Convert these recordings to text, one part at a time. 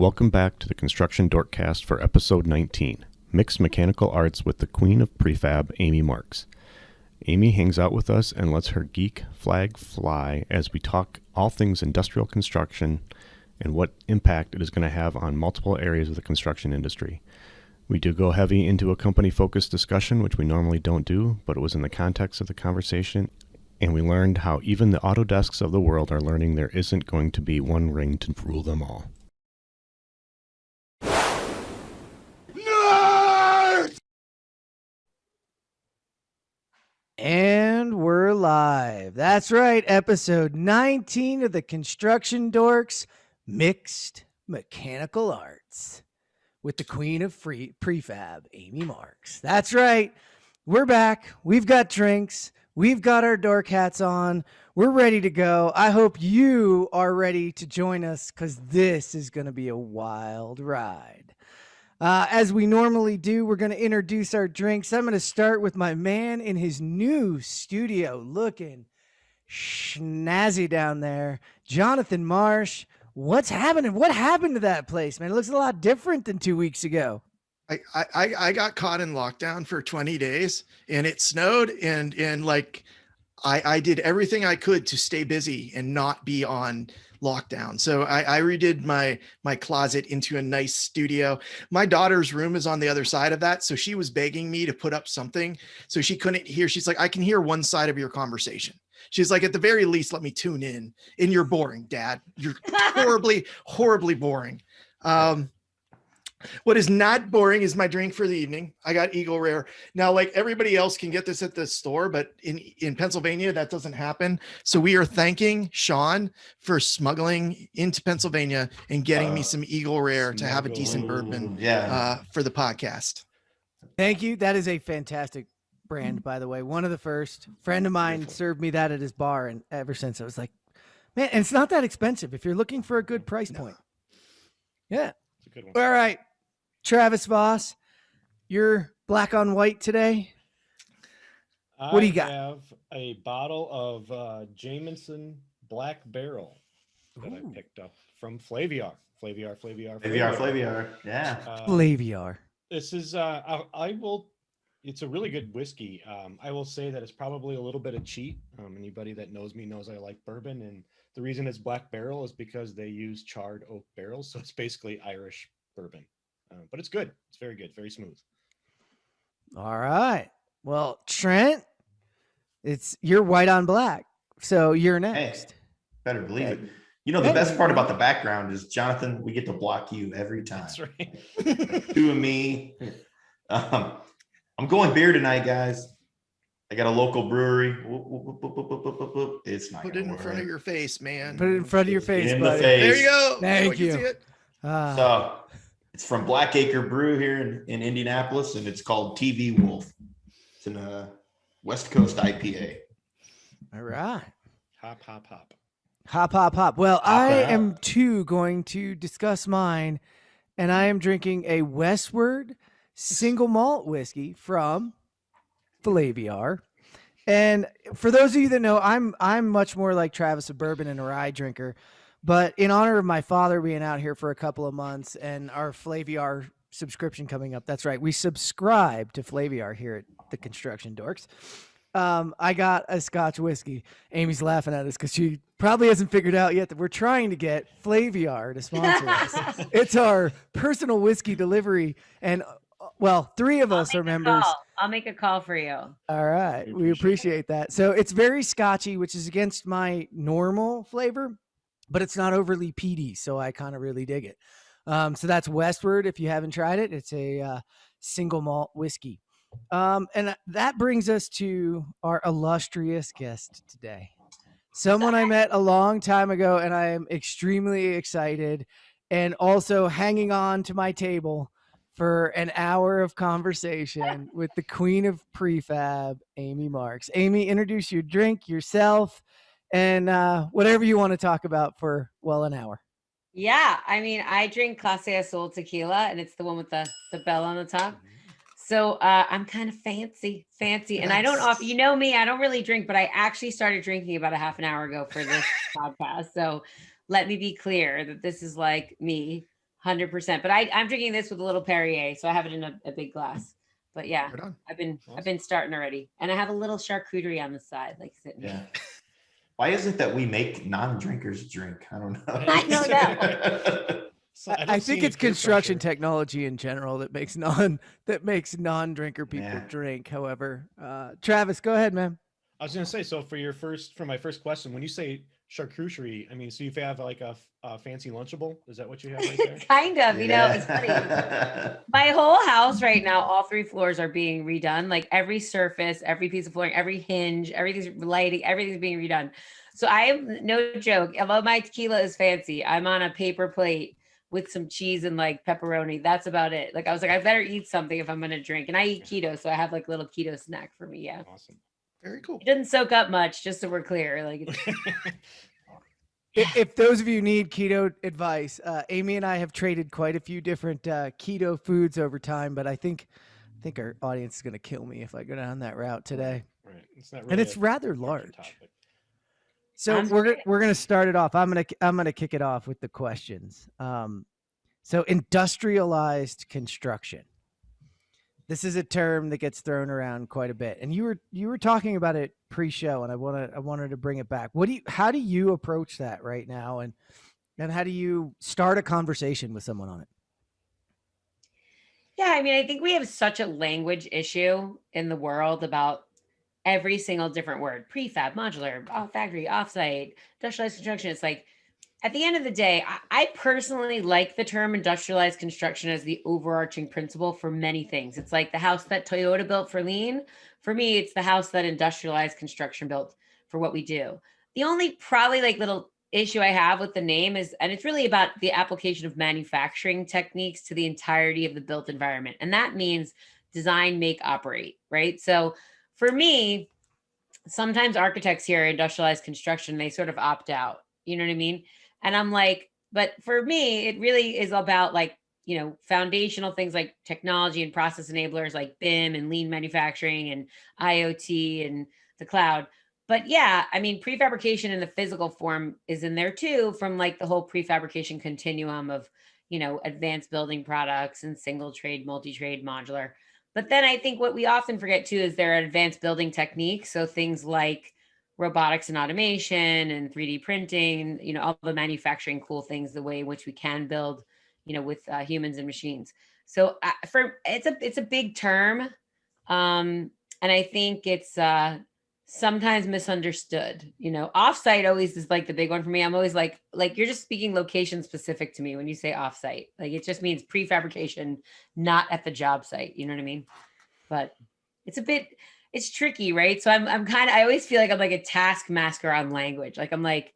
Welcome back to the Construction DorkCast for episode 19, Mixed Mechanical Arts with the Queen of Prefab, Amy Marks. Amy hangs out with us and lets her geek flag fly as we talk all things industrial construction and what impact it is going to have on multiple areas of the construction industry. We do go heavy into a company-focused discussion, which we normally don't do, but it was in the context of the conversation, and we learned how even the Autodesks of the world are learning there isn't going to be one ring to rule them all. And we're live. That's right. Episode 19 of the Construction Dorks Mixed Mechanical Arts with the Queen of Prefab, Amy Marks. That's right. We're back. We've got drinks. We've got our dork hats on. We're ready to go. I hope you are ready to join us because this is going to be a wild ride. As we normally do, we're going to introduce our drinks. I'm going to start with my man in his new studio, looking snazzy down there, Jonathan Marsh. What's happening? What happened to that place, man? It looks a lot different than 2 weeks ago. I got caught in lockdown for 20 days and it snowed and like I did everything I could to stay busy and not be on lockdown. So I redid my closet into a nice studio. My daughter's room is on the other side of that. So she was begging me to put up something so she couldn't hear. She's like, I can hear one side of your conversation. She's like, at the very least, let me tune in. And you're boring, Dad. You're horribly, horribly boring. What is not boring is my drink for the evening. I got Eagle Rare. Now, like everybody else can get this at the store, but in Pennsylvania, that doesn't happen. So we are thanking Sean for smuggling into Pennsylvania and getting me some Eagle Rare to have a decent bourbon for the podcast. Thank you. That is a fantastic brand, by the way. One of the first. Friend of mine served me that at his bar, and ever since I was like, man, and it's not that expensive if you're looking for a good price point. Yeah. It's a good one. All right. Travis Voss, you're black on white today. What do you got? I have a bottle of Jameson Black Barrel that I picked up from Flaviar. Flaviar. Yeah. Flaviar. This is, it's a really good whiskey. I will say that it's probably a little bit of cheat. Anybody that knows me knows I like bourbon. And the reason it's Black Barrel is because they use charred oak barrels. So it's basically Irish bourbon. But it's good. It's very good. Very smooth. All right. Well, Trent, you're white on black. So you're next. Hey, better believe it. You know, the best part about the background is, Jonathan, we get to block you every time. That's right. You and me. I'm going beer tonight, guys. I got a local brewery. It's not Put it in front of your face, man. Put it in front of your face, in buddy. the face. There you go. Thank you. See it. So it's from Blackacre Brew here in Indianapolis, and it's called TV Wolf. It's in a West Coast IPA. All right. Hop, hop, hop. Hop, hop, hop. Well, I am too going to discuss mine, and I am drinking a Westward single malt whiskey from Flaviar. And for those of you that know, I'm much more like Travis, a bourbon and a rye drinker. But in honor of my father being out here for a couple of months and our Flaviar subscription coming up, that's right, we subscribe to Flaviar here at the Construction Dorks. I got a Scotch whiskey. Amy's laughing at us because she probably hasn't figured out yet that we're trying to get Flaviar to sponsor us. It's our personal whiskey delivery, and well, 3 of us are members. I'll make a call for you. All right, we appreciate that. So it's very Scotchy, which is against my normal flavor, but it's not overly peaty, so I kind of really dig it. So that's Westward. If you haven't tried it, it's a single malt whiskey. And that brings us to our illustrious guest today. Someone I met a long time ago, and I am extremely excited, and also hanging on to my table for an hour of conversation with the Queen of Prefab, Amy Marks. Amy, introduce your drink, yourself, and whatever you want to talk about for, well, an hour. Yeah, I mean, I drink Clase Azul tequila, and it's the one with the bell on the top. So I'm kind of fancy. And I don't often, you know me, I don't really drink, but I actually started drinking about a half an hour ago for this podcast. So let me be clear that this is like me 100%. But I'm drinking this with a little Perrier, so I have it in a big glass. But yeah, Right on. I've been starting already, and I have a little charcuterie on the side, like sitting. Yeah. Why is it that we make non-drinkers drink? I don't know. I know that. So I think it's construction technology in general that makes non-drinker people Yeah. drink. However, Travis, go ahead, man. I was gonna say, so for my first question, when you say charcuterie, I mean, so you have like a fancy Lunchable? Is that what you have right there? Kind of, you know, it's funny. My whole house right now, all 3 floors are being redone. Like every surface, every piece of flooring, every hinge, everything's lighting, everything's being redone. So I am, no joke, although my tequila is fancy, I'm on a paper plate with some cheese and like pepperoni. That's about it. Like I was like, I better eat something if I'm going to drink. And I eat keto, so I have like a little keto snack for me. Yeah. Awesome. Very cool. It doesn't soak up much, just so we're clear. Like, If those of you need keto advice, Amy and I have traded quite a few different keto foods over time, but I think our audience is going to kill me if I go down that route today. Right. It's not really And it's a rather structured large. topic. So I'm we're ready. gonna start it off. I'm gonna kick it off with the questions. So industrialized construction. This is a term that gets thrown around quite a bit, and you were talking about it pre-show, and I wanted to bring it back. How do you approach that right now, and how do you start a conversation with someone on it? yeah, I mean, I think we have such a language issue in the world about every single different word: prefab, modular, factory, offsite, industrialized construction. It's like, at the end of the day, I personally like the term industrialized construction as the overarching principle for many things. It's like the house that Toyota built for lean. For me, it's the house that industrialized construction built for what we do. The only probably like little issue I have with the name is, and it's really about the application of manufacturing techniques to the entirety of the built environment. And that means design, make, operate, right? So for me, sometimes architects hear industrialized construction, they sort of opt out. You know what I mean? And I'm like, but for me, it really is about like, you know, foundational things like technology and process enablers like BIM and lean manufacturing and IoT and the cloud. But yeah, I mean, prefabrication in the physical form is in there too, from like the whole prefabrication continuum of, you know, advanced building products and single trade, multi-trade, modular. But then I think what we often forget too is there are advanced building techniques. So things like robotics and automation and 3D printing, you know, all the manufacturing cool things, the way in which we can build, you know, with humans and machines. So it's a big term. And I think it's sometimes misunderstood. You know, offsite always is like the big one for me. I'm always like you're just speaking location specific to me when you say offsite. Like it just means prefabrication, not at the job site. You know what I mean? But it's tricky, right? So I'm kind of, I always feel like I'm like a taskmaster on language. Like I'm like,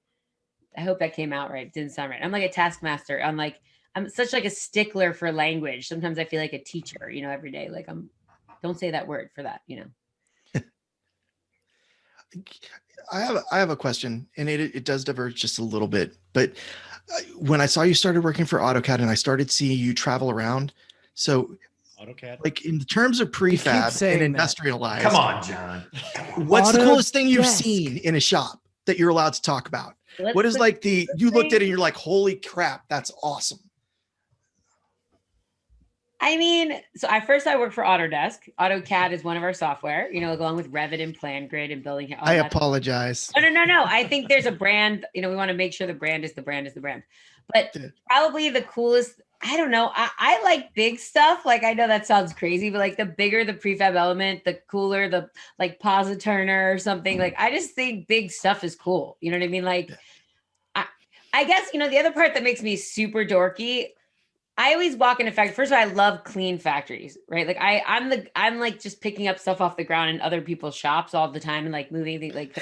I hope that came out right. It didn't sound right. I'm like a taskmaster. I'm such like a stickler for language. Sometimes I feel like a teacher, you know, every day. Like don't say that word for that, you know. I have a question, and it does diverge just a little bit. But when I saw you started working for AutoCAD, and I started seeing you travel around, so AutoCAD. like in terms of prefab and industrialized, Come on, John. What's the coolest thing you've Autodesk. seen in a shop that you're allowed to talk about? What is Let's like you looked at it and you're like, holy crap, that's awesome. I mean, so I worked for Autodesk. AutoCAD is one of our software, you know, along with Revit and PlanGrid and building. I apologize. No. I think there's a brand, you know, we want to make sure the brand is the brand. But probably the coolest, I don't know. I like big stuff. Like, I know that sounds crazy, but like the bigger the prefab element, the cooler the like Positurner or something. Like, I just think big stuff is cool. You know what I mean? Like, I guess, you know, the other part that makes me super dorky, I always walk in a factory. First of all, I love clean factories, right? Like I'm like just picking up stuff off the ground in other people's shops all the time and like moving things. Like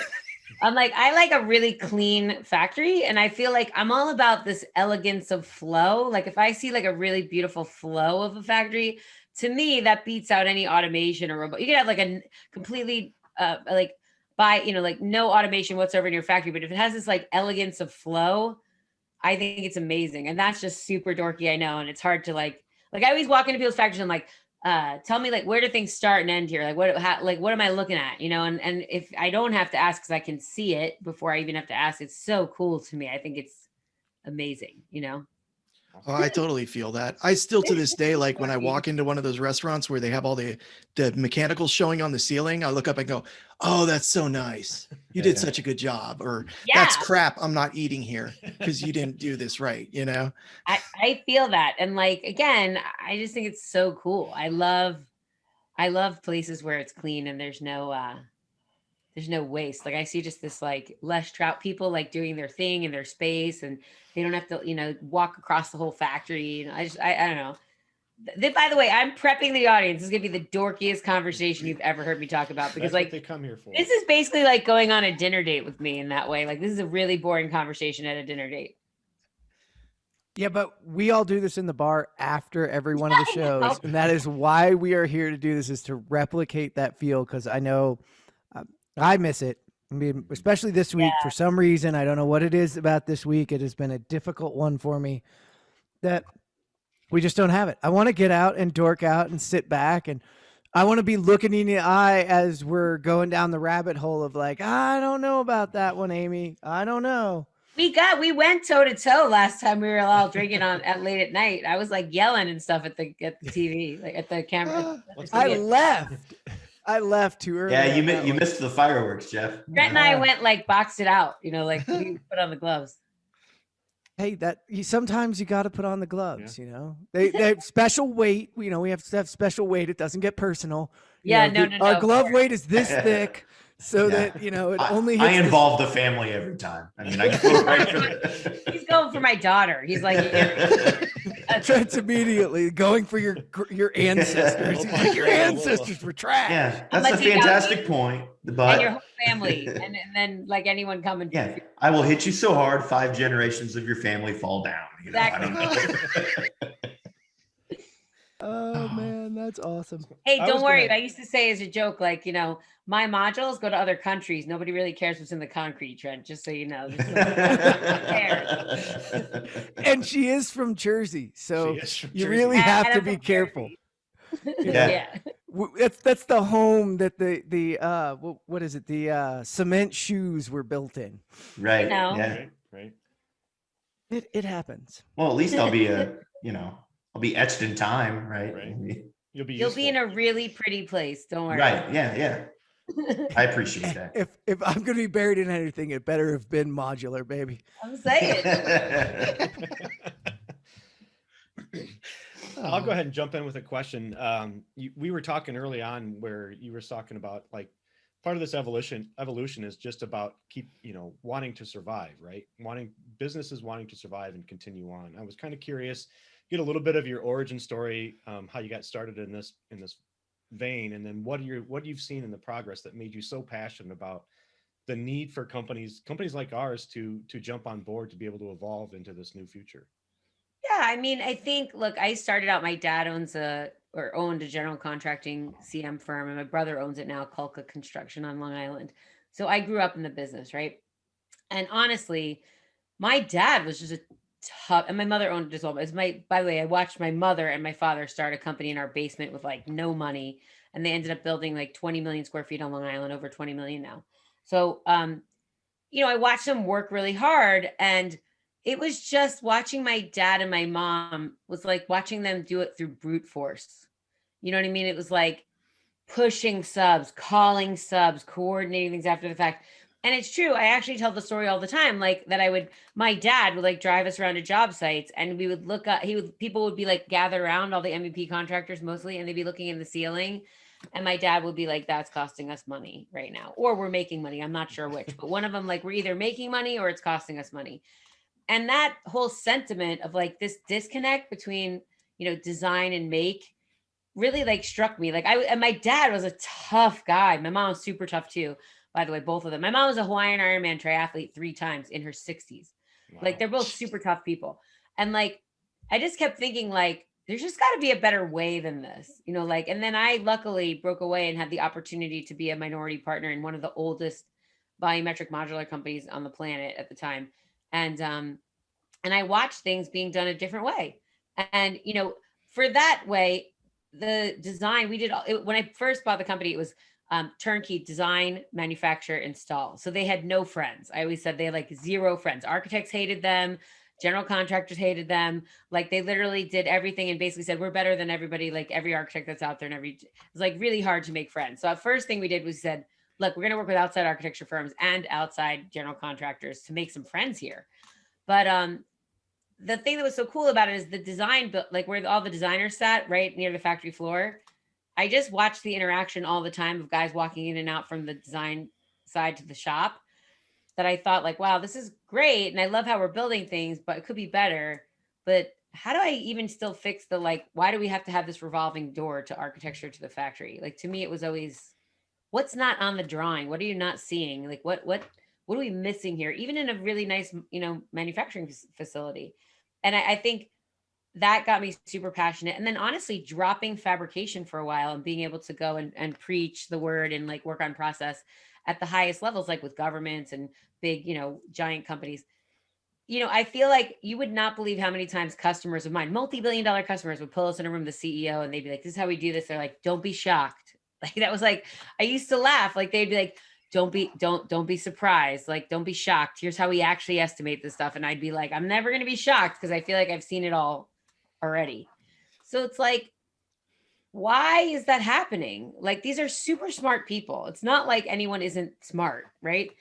I'm like, I like a really clean factory. And I feel like I'm all about this elegance of flow. Like if I see like a really beautiful flow of a factory, to me, that beats out any automation or robot. You can have like a completely like no automation whatsoever in your factory. But if it has this like elegance of flow, I think it's amazing. And that's just super dorky, I know. And it's hard to like I always walk into people's factories and I'm like, tell me like, where do things start and end here? Like what am I looking at? You know, and if I don't have to ask, cause I can see it before I even have to ask, it's so cool to me. I think it's amazing, you know? Oh, I totally feel that. I still to this day, like when I walk into one of those restaurants where they have all the mechanicals showing on the ceiling, I look up and go, "Oh, that's so nice. You did such a good job." Or "That's Yeah, crap. I'm not eating here because you didn't do this right." You know? I feel that. And like, again, I just think it's so cool. I love places where it's clean and there's no waste. Like I see just this like less trout people like doing their thing in their space and they don't have to, walk across the whole factory. I don't know. By the way, I'm prepping the audience. This is gonna be the dorkiest conversation you've ever heard me talk about because That's what like they come here for. this is basically like going on a dinner date with me in that way. Like this is a really boring conversation at a dinner date. Yeah, but we all do this in the bar after every one of the shows, and that is why we are here to do this, is to replicate that feel, because I know I miss it. I mean, especially this week, for some reason, I don't know what it is about this week. It has been a difficult one for me that we just don't have it. I want to get out and dork out and sit back, and I want to be looking in the eye as we're going down the rabbit hole of like, I don't know about that one, Amy. I don't know. We went toe to toe last time we were all drinking at late at night. I was like yelling and stuff at the TV, like at the camera. I left too early. Yeah, you missed the fireworks, Jeff. Brett and I went like boxed it out, like we put on the gloves. Hey, sometimes you got to put on the gloves. They have special weight. We have to have special weight. It doesn't get personal. No. Our glove weight is this thick. So that it only hits I involve the family every time. I mean, I go right for it. He's going for my daughter. He's like, Trent's immediately going for your ancestors. Your ancestors were trash. Yeah, that's a fantastic point. But and your whole family, and then like anyone coming. Yeah, I will hit you so hard 5 generations of your family fall down. Exactly. I don't know. Oh man, that's awesome. Hey, don't worry. I used to say as a joke, like, my modules go to other countries. Nobody really cares what's in the concrete, Trent, just so you know. And she is from Jersey, so you really have to be careful. Yeah. That's the home that the what is it? The cement shoes were built in. Right. Yeah. Right. It happens. Well, at least I'll be I'll be etched in time, right? You'll be in a really pretty place. Don't worry. Right. Yeah. I appreciate that. If I'm going to be buried in anything, it better have been modular, baby. I'm saying. I'll go ahead and jump in with a question. We were talking early on where you were talking about like part of this evolution is just about wanting to survive, right? Businesses wanting to survive and continue on. I was kind of curious, get a little bit of your origin story, how you got started in this vein, and then what you've seen in the progress that made you so passionate about the need for companies like ours to jump on board to be able to evolve into this new future. Yeah, I mean, I think, look, I started out, my dad owned a general contracting CM firm, and my brother owns it now, Kulka Construction on Long Island. So I grew up in the business, right? And honestly, my dad was just a tough, and my mother owned it as well. By the way, I watched my mother and my father start a company in our basement with like no money, and they ended up building like 20 million square feet on Long Island, over 20 million now. So, I watched them work really hard, and it was just watching my dad and my mom was like watching them do it through brute force. You know what I mean? It was like pushing subs, calling subs, coordinating things after the fact. And it's true. I actually tell the story all the time, like that my dad would like drive us around to job sites, and we would look up, people would be like gathered around, all the MVP contractors mostly, and they'd be looking in the ceiling. And my dad would be like, that's costing us money right now. Or we're making money. I'm not sure which, but one of them, like, we're either making money or it's costing us money. And that whole sentiment of like this disconnect between, design and make really like struck me. Like and my dad was a tough guy. My mom was super tough too. By the way, both of them. My mom was a Hawaiian Ironman triathlete 3 times in her 60s. Wow. Like they're both super tough people. And like, I just kept thinking like, there's just got to be a better way than this, and then I luckily broke away and had the opportunity to be a minority partner in one of the oldest volumetric modular companies on the planet at the time. And I watched things being done a different way. And, for that way, the design we did, when I first bought the company, it was turnkey design, manufacture, install. So they had no friends. I always said they had like 0 friends. Architects hated them. General contractors hated them. Like they literally did everything and basically said, we're better than everybody, like every architect that's out there. And it was like really hard to make friends. So the first thing we did was said, look, we're going to work with outside architecture firms and outside general contractors to make some friends here. But the thing that was so cool about it is the design, but like where all the designers sat right near the factory floor. I just watched the interaction all the time of guys walking in and out from the design side to the shop, that I thought like, wow, this is great. And I love how we're building things, but it could be better. But how do I even still fix the, like, why do we have to have this revolving door to architecture to the factory? Like, to me, it was always, what's not on the drawing? What are you not seeing? Like, what are we missing here? Even in a really nice, manufacturing facility. And I think that got me super passionate. And then honestly, dropping fabrication for a while and being able to go and preach the word and like work on process at the highest levels, like with governments and big, giant companies. I feel like you would not believe how many times customers of mine, multi-billion-dollar customers, would pull us in a room, the CEO, and they'd be like, this is how we do this. They're like, don't be shocked. Like, that was like, I used to laugh. Like, they'd be like, don't be surprised. Like, don't be shocked. Here's how we actually estimate this stuff. And I'd be like, I'm never going to be shocked because I feel like I've seen it all already. So it's like, why is that happening? Like, these are super smart people. It's not like anyone isn't smart, right?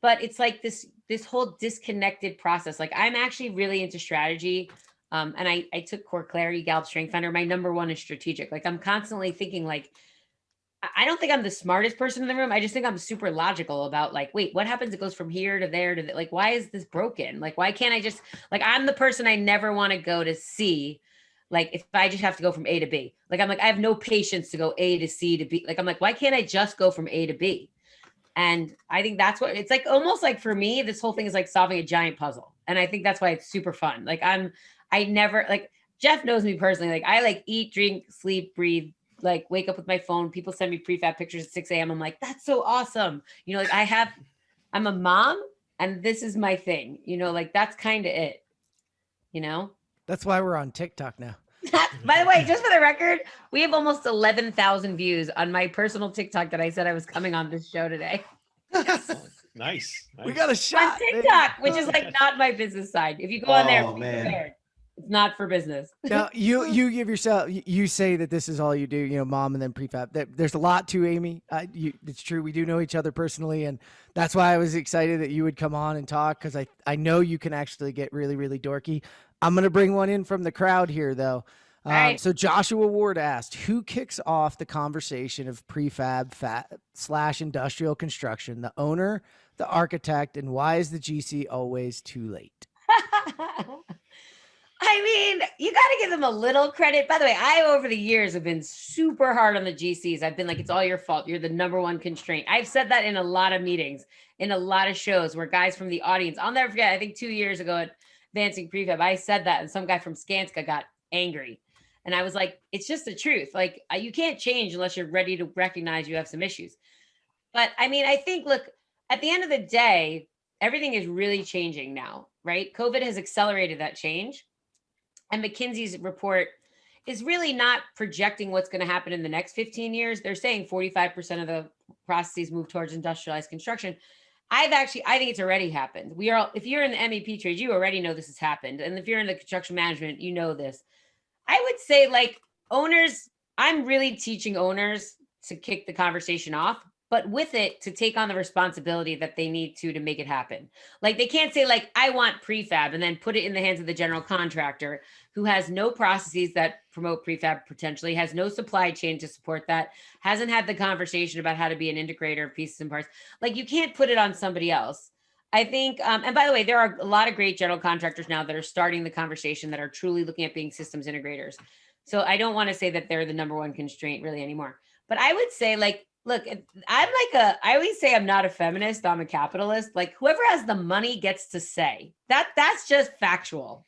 But it's like this whole disconnected process. Like, I'm actually really into strategy. And I took Core Clarity, Gallup Strength Finder. My number one is strategic. Like, I'm constantly thinking like, I don't think I'm the smartest person in the room. I just think I'm super logical about like, wait, what happens? It goes from here to there to like, why is this broken? Like, why can't I just, like, I'm the person I never want to go to C. Like, if I just have to go from A to B, like, I'm like, I have no patience to go A to C to B. Like, I'm like, why can't I just go from A to B? And I think that's what it's like. Almost like for me, this whole thing is like solving a giant puzzle. And I think that's why it's super fun. Like, I never, like, Jeff knows me personally. Like, I like eat, drink, sleep, breathe, like wake up with my phone. People send me prefab pictures at 6 a.m. I'm like, that's so awesome. Like I'm a mom and this is my thing, like that's kind of it, That's why we're on TikTok now. By the way, just for the record, we have almost 11,000 views on my personal TikTok that I said I was coming on this show today. Nice. We got a shot on TikTok, which is like not my business side. If you go on there, be prepared. It's not for business. Now you give yourself, you say that this is all you do, mom and then prefab. There's a lot to Amy. It's true. We do know each other personally. And that's why I was excited that you would come on and talk. Cause I know you can actually get really, really dorky. I'm going to bring one in from the crowd here though. Right. So Joshua Ward asked, who kicks off the conversation of prefab / industrial construction, the owner, the architect, and why is the GC always too late? I mean, you got to give them a little credit. By the way, I, over the years, have been super hard on the GCs. I've been like, it's all your fault. You're the number one constraint. I've said that in a lot of meetings, in a lot of shows where guys from the audience, I'll never forget, I think 2 years ago at Advancing Prefab, I said that and some guy from Skanska got angry. And I was like, it's just the truth. Like, you can't change unless you're ready to recognize you have some issues. But I mean, I think, look, at the end of the day, everything is really changing now, right? COVID has accelerated that change. And McKinsey's report is really not projecting what's going to happen in the next 15 years. They're saying 45% of the processes move towards industrialized construction. I think it's already happened. If you're in the MEP trade, you already know this has happened. And if you're in the construction management, you know this. I would say, like, owners, I'm really teaching owners to kick the conversation off, but with it, to take on the responsibility that they need to make it happen. Like, they can't say, like, I want prefab and then put it in the hands of the general contractor who has no processes that promote prefab, potentially has no supply chain to support that, hasn't had the conversation about how to be an integrator of pieces and parts. Like, you can't put it on somebody else. I think, and by the way, there are a lot of great general contractors now that are starting the conversation, that are truly looking at being systems integrators. So I don't want to say that they're the number one constraint really anymore. But I would say, like, look, I always say I'm not a feminist, I'm a capitalist. Like, whoever has the money gets to say. That's just factual.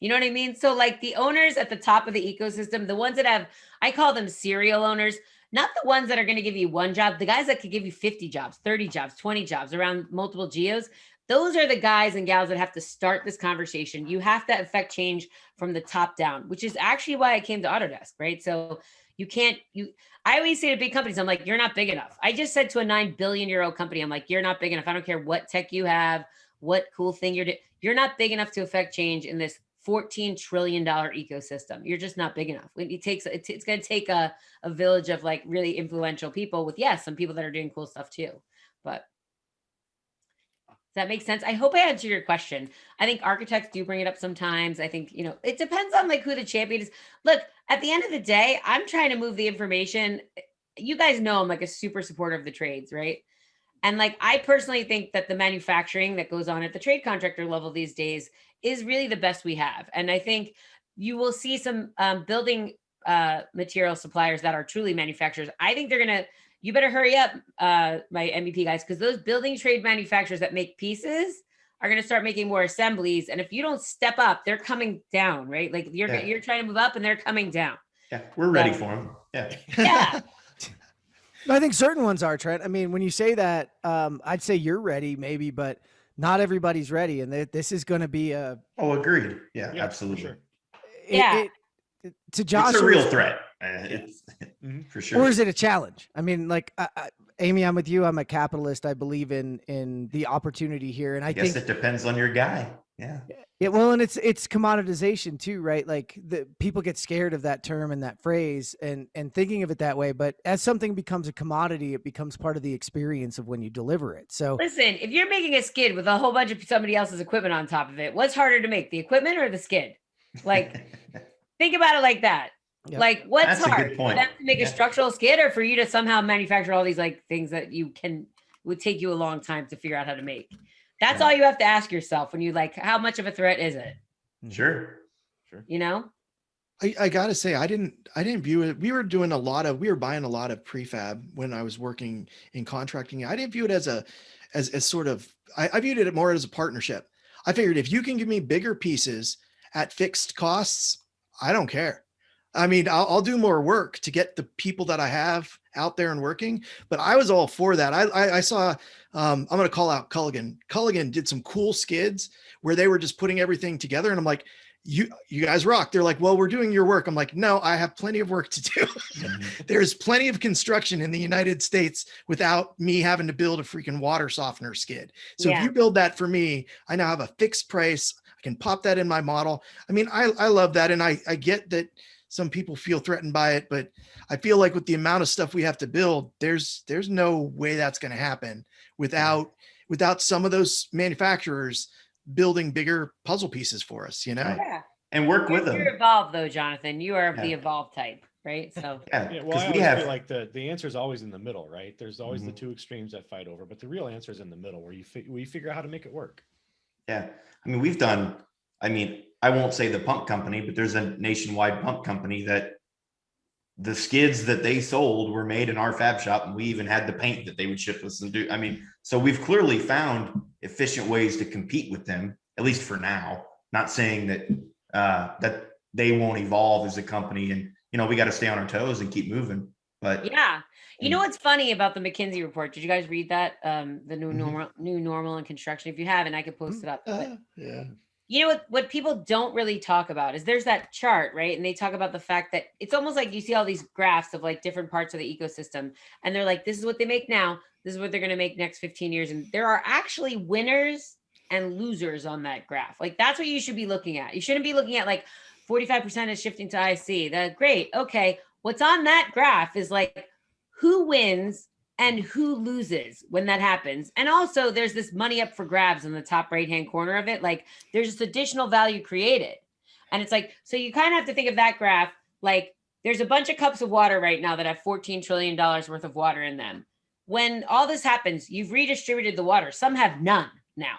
You know what I mean? So, like, the owners at the top of the ecosystem, the ones that have, I call them serial owners, not the ones that are going to give you one job, the guys that could give you 50 jobs, 30 jobs, 20 jobs around multiple geos. Those are the guys and gals that have to start this conversation. You have to affect change from the top down, which is actually why I came to Autodesk, right? So I always say to big companies, I'm like, you're not big enough. I just said to a €9 billion company, I'm like, you're not big enough. I don't care what tech you have, what cool thing you're doing. You're not big enough to affect change in this $14 trillion ecosystem. You're just not big enough. It's going to take a village of like really influential people with, yes, some people that are doing cool stuff too. But does that make sense? I hope I answered your question. I think architects do bring it up sometimes. I think, it depends on like who the champion is. Look, at the end of the day, I'm trying to move the information. You guys know I'm like a super supporter of the trades, right? And like, I personally think that the manufacturing that goes on at the trade contractor level these days is really the best we have. And I think you will see some building material suppliers that are truly manufacturers. I think you better hurry up, my MVP guys, because those building trade manufacturers that make pieces are going to start making more assemblies. And if you don't step up, they're coming down, right? Like you're trying to move up and they're coming down. Yeah, we're ready for them. Yeah. Yeah. I think certain ones are, Trent. I mean, when you say that, I'd say you're ready maybe, but not everybody's ready. And this is going to be agreed. Yeah, absolutely. Sure. To Josh, it's a real threat. It's for sure. Or is it a challenge? I mean, like, Amy, I'm with you. I'm a capitalist. I believe in the opportunity here. And I guess think it depends on your guy. Yeah. Yeah. Well, and it's commoditization too, right? Like the people get scared of that term and that phrase and thinking of it that way. But as something becomes a commodity, it becomes part of the experience of when you deliver it. So listen, if you're making a skid with a whole bunch of somebody else's equipment on top of it, what's harder to make, the equipment or the skid? Like, think about it like that. Yep. Like, what's That's hard for them to make a structural skid, or for you to somehow manufacture all these like things that would take you a long time to figure out how to make? That's all you have to ask yourself when you like, how much of a threat is it? Sure. I gotta say, I didn't view it. We were buying a lot of prefab when I was working in contracting. I didn't view it as sort of, I viewed it more as a partnership. I figured if you can give me bigger pieces at fixed costs, I don't care. I mean, I'll do more work to get the people that I have out there and working, but I was all for that. I saw, I'm going to call out Culligan. Culligan did some cool skids where they were just putting everything together. And I'm like, you guys rock. They're like, well, we're doing your work. I'm like, no, I have plenty of work to do. There's plenty of construction in the United States without me having to build a freaking water softener skid. So if you build that for me, I now have a fixed price. I can pop that in my model. I mean, I love that. And I get that some people feel threatened by it, but I feel like with the amount of stuff we have to build, there's no way that's going to happen without some of those manufacturers building bigger puzzle pieces for us, Yeah. And work with them. You're evolved though, Jonathan. You are the evolved type, right? So well, I always feel like the answer is always in the middle, right? There's always the two extremes that fight over, but the real answer is in the middle, where we figure out how to make it work. Yeah. I mean, I won't say the pump company, but there's a nationwide pump company that the skids that they sold were made in our fab shop, and we even had the paint that they would ship us and do. I mean, so we've clearly found efficient ways to compete with them, at least for now. Not saying that that they won't evolve as a company, and we got to stay on our toes and keep moving. But you know what's funny about the McKinsey report? Did you guys read that? The new normal in construction. If you haven't, I could post it up. Yeah. You know what people don't really talk about is there's that chart, right? And they talk about the fact that it's almost like you see all these graphs of like different parts of the ecosystem, and they're like, this is what they make now. This is what they're going to make next 15 years. And there are actually winners and losers on that graph. Like, that's what you should be looking at. You shouldn't be looking at like 45% is shifting to IC. Great. Okay. What's on that graph is like who wins and who loses when that happens. And also there's this money up for grabs in the top right-hand corner of it. Like, there's this additional value created. And it's like, so you kind of have to think of that graph. Like, there's a bunch of cups of water right now that have $14 trillion worth of water in them. When all this happens, you've redistributed the water. Some have none now.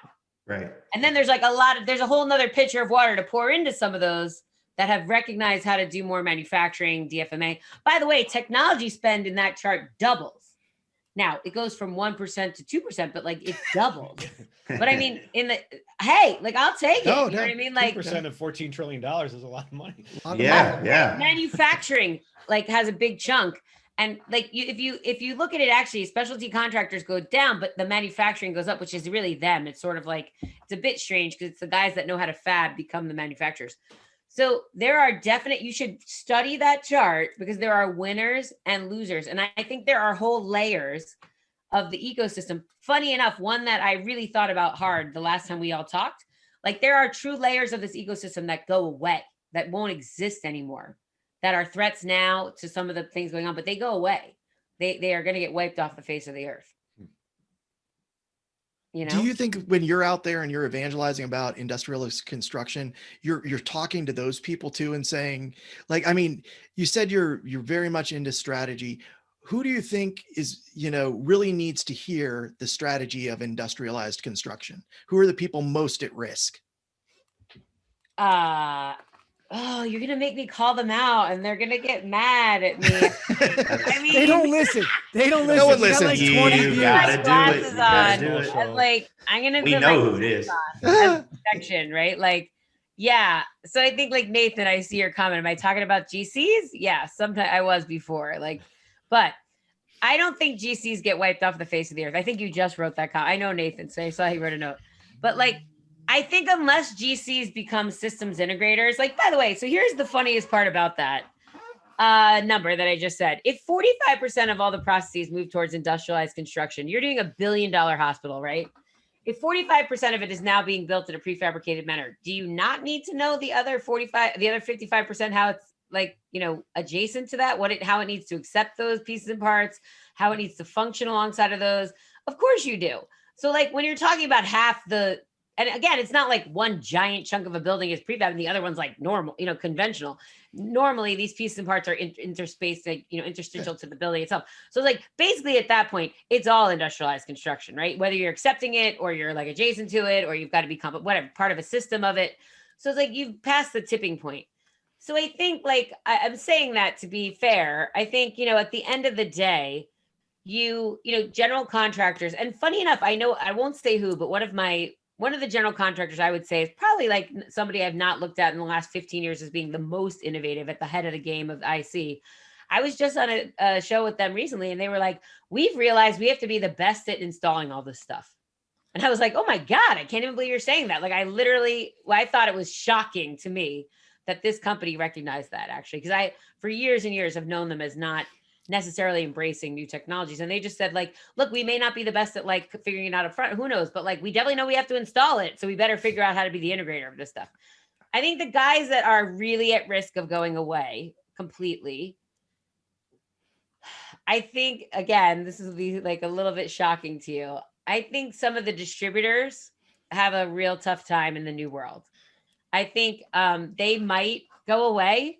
Right. And then there's like there's a whole nother pitcher of water to pour into some of those that have recognized how to do more manufacturing, DFMA. By the way, technology spend in that chart doubles. Now it goes from 1% to 2%, but like it doubles. But I mean, I'll take it. You know what I mean? Like 2% of $14 trillion is a lot of money. Yeah. Manufacturing like has a big chunk. And like if you look at it, actually specialty contractors go down, but the manufacturing goes up, which is really them. It's sort of like, it's a bit strange because it's the guys that know how to fab become the manufacturers. So there are you should study that chart because there are winners and losers. And I think there are whole layers of the ecosystem. Funny enough, one that I really thought about hard the last time we all talked, like there are true layers of this ecosystem that go away, that won't exist anymore, that are threats now to some of the things going on, but they go away. They are going to get wiped off the face of the earth. You know? Do you think when you're out there and you're evangelizing about industrialized construction, you're talking to those people too and saying, like, I mean, you said you're very much into strategy. Who do you think is, really needs to hear the strategy of industrialized construction? Who are the people most at risk? Oh, you're gonna make me call them out, and they're gonna get mad at me. I mean, They don't listen. They don't listen. No one You got, listens. like 20 You views. gotta do it. glasses You gotta on. do it. And, like, I'm gonna We put know my who it is. as protection, right? Like, yeah. So I think, like, Nathan, I see your comment. Am I talking about GCs? Yeah, sometimes I was before. Like, but I don't think GCs get wiped off the face of the earth. I think you just wrote that comment. I know Nathan, so I saw he wrote a note. But like, I think unless GCs become systems integrators, like, by the way, so here's the funniest part about that number that I just said. If 45% of all the processes move towards industrialized construction, you're doing $1 billion hospital, right? If 45% of it is now being built in a prefabricated manner, do you not need to know the other 55%, how it's like, adjacent to that, how it needs to accept those pieces and parts, how it needs to function alongside of those? Of course you do. So like when you're talking about and again, it's not like one giant chunk of a building is prefab and the other one's like normal, conventional. Normally these pieces and parts are interspaced, like, interstitial to the building itself. So like basically at that point, it's all industrialized construction, right? Whether you're accepting it or you're like adjacent to it, or you've got to become whatever, part of a system of it. So it's like you've passed the tipping point. So I think like, I'm saying that to be fair, I think, at the end of the day, general contractors, and funny enough, I know, I won't say who, but one of the general contractors I would say is probably like somebody I've not looked at in the last 15 years as being the most innovative at the head of the game of IC. I was just on a show with them recently and they were like, we've realized we have to be the best at installing all this stuff. And I was like, oh my God, I can't even believe you're saying that. Like I thought it was shocking to me that this company recognized that actually, because I, for years and years, have known them as not necessarily embracing new technologies. And they just said like, look, we may not be the best at like figuring it out up front. Who knows? But like, we definitely know we have to install it. So we better figure out how to be the integrator of this stuff. I think the guys that are really at risk of going away completely, I think, again, this will be like a little bit shocking to you. I think some of the distributors have a real tough time in the new world. I think they might go away.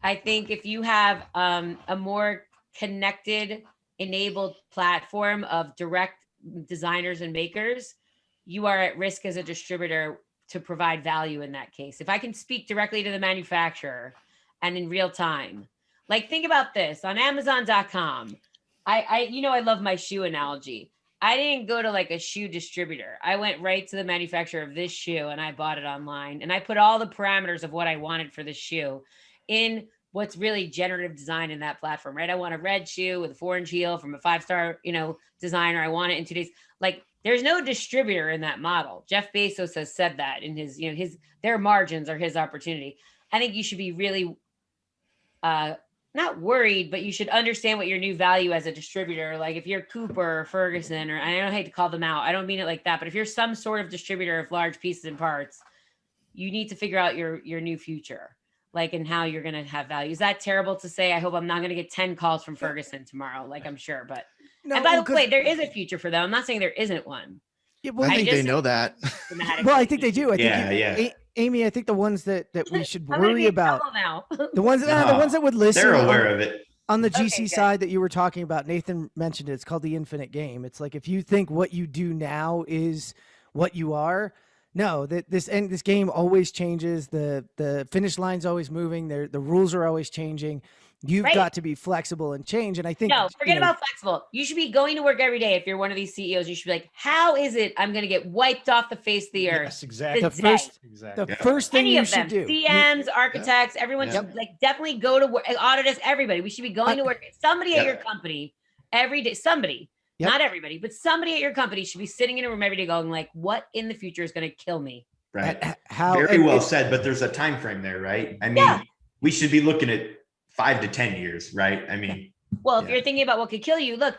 I think if you have a more connected, enabled platform of direct designers and makers, you are at risk as a distributor to provide value in that case. If I can speak directly to the manufacturer and in real time, like think about this on Amazon.com. I love my shoe analogy. I didn't go to like a shoe distributor. I went right to the manufacturer of this shoe and I bought it online and I put all the parameters of what I wanted for the shoe in what's really generative design in that platform, right? I want a red shoe with a 4-inch heel from a 5-star, designer. I want it in 2 days. Like there's no distributor in that model. Jeff Bezos has said that in his, their margins are his opportunity. I think you should be really, not worried, but you should understand what your new value as a distributor, like if you're Cooper or Ferguson, or I don't hate to call them out. I don't mean it like that, but if you're some sort of distributor of large pieces and parts, you need to figure out your new future, like, and how you're going to have value. Is that terrible to say? I hope I'm not going to get 10 calls from Ferguson tomorrow. Like I'm sure, but, and by the way, there is a future for them. I'm not saying there isn't one. Yeah, well, I think they know that. Well, I think they do. I think Yeah. Amy, I think the ones that we should worry about, now. the ones that would listen, They're aware of it. On the GC Okay, side that you were talking about, Nathan mentioned it. It's called the infinite game. It's like if you think what you do now is what you are, no, this game always changes. The finish line's always moving. The rules are always changing. You've got to be flexible and change. And I think forget about flexible. You should be going to work every day. If you're one of these CEOs, you should be like, how is it I'm going to get wiped off the face of the earth? Yes, exactly. The first thing you should do. CMs, architects, everyone should like definitely go to work. Autodesk, everybody. We should be going to work. Somebody at your company every day. Somebody, not everybody, but somebody at your company should be sitting in a room every day going like, what in the future is going to kill me? Right. Very well said, but there's a time frame there, right? I mean, we should be looking at 5 to 10 years, right? I mean, Well, if Yeah. you're thinking about what could kill you, look,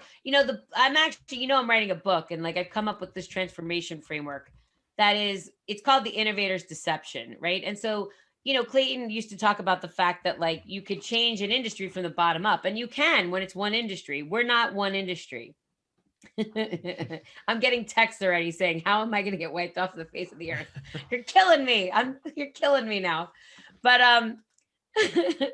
I'm writing a book, and like I've come up with this transformation framework that is, it's called the innovator's deception, right? And so, Clayton used to talk about the fact that like you could change an industry from the bottom up, and you can when it's one industry. We're not one industry. I'm getting texts already saying, "How am I going to get wiped off the face of the earth? You're killing me. You're killing me now." But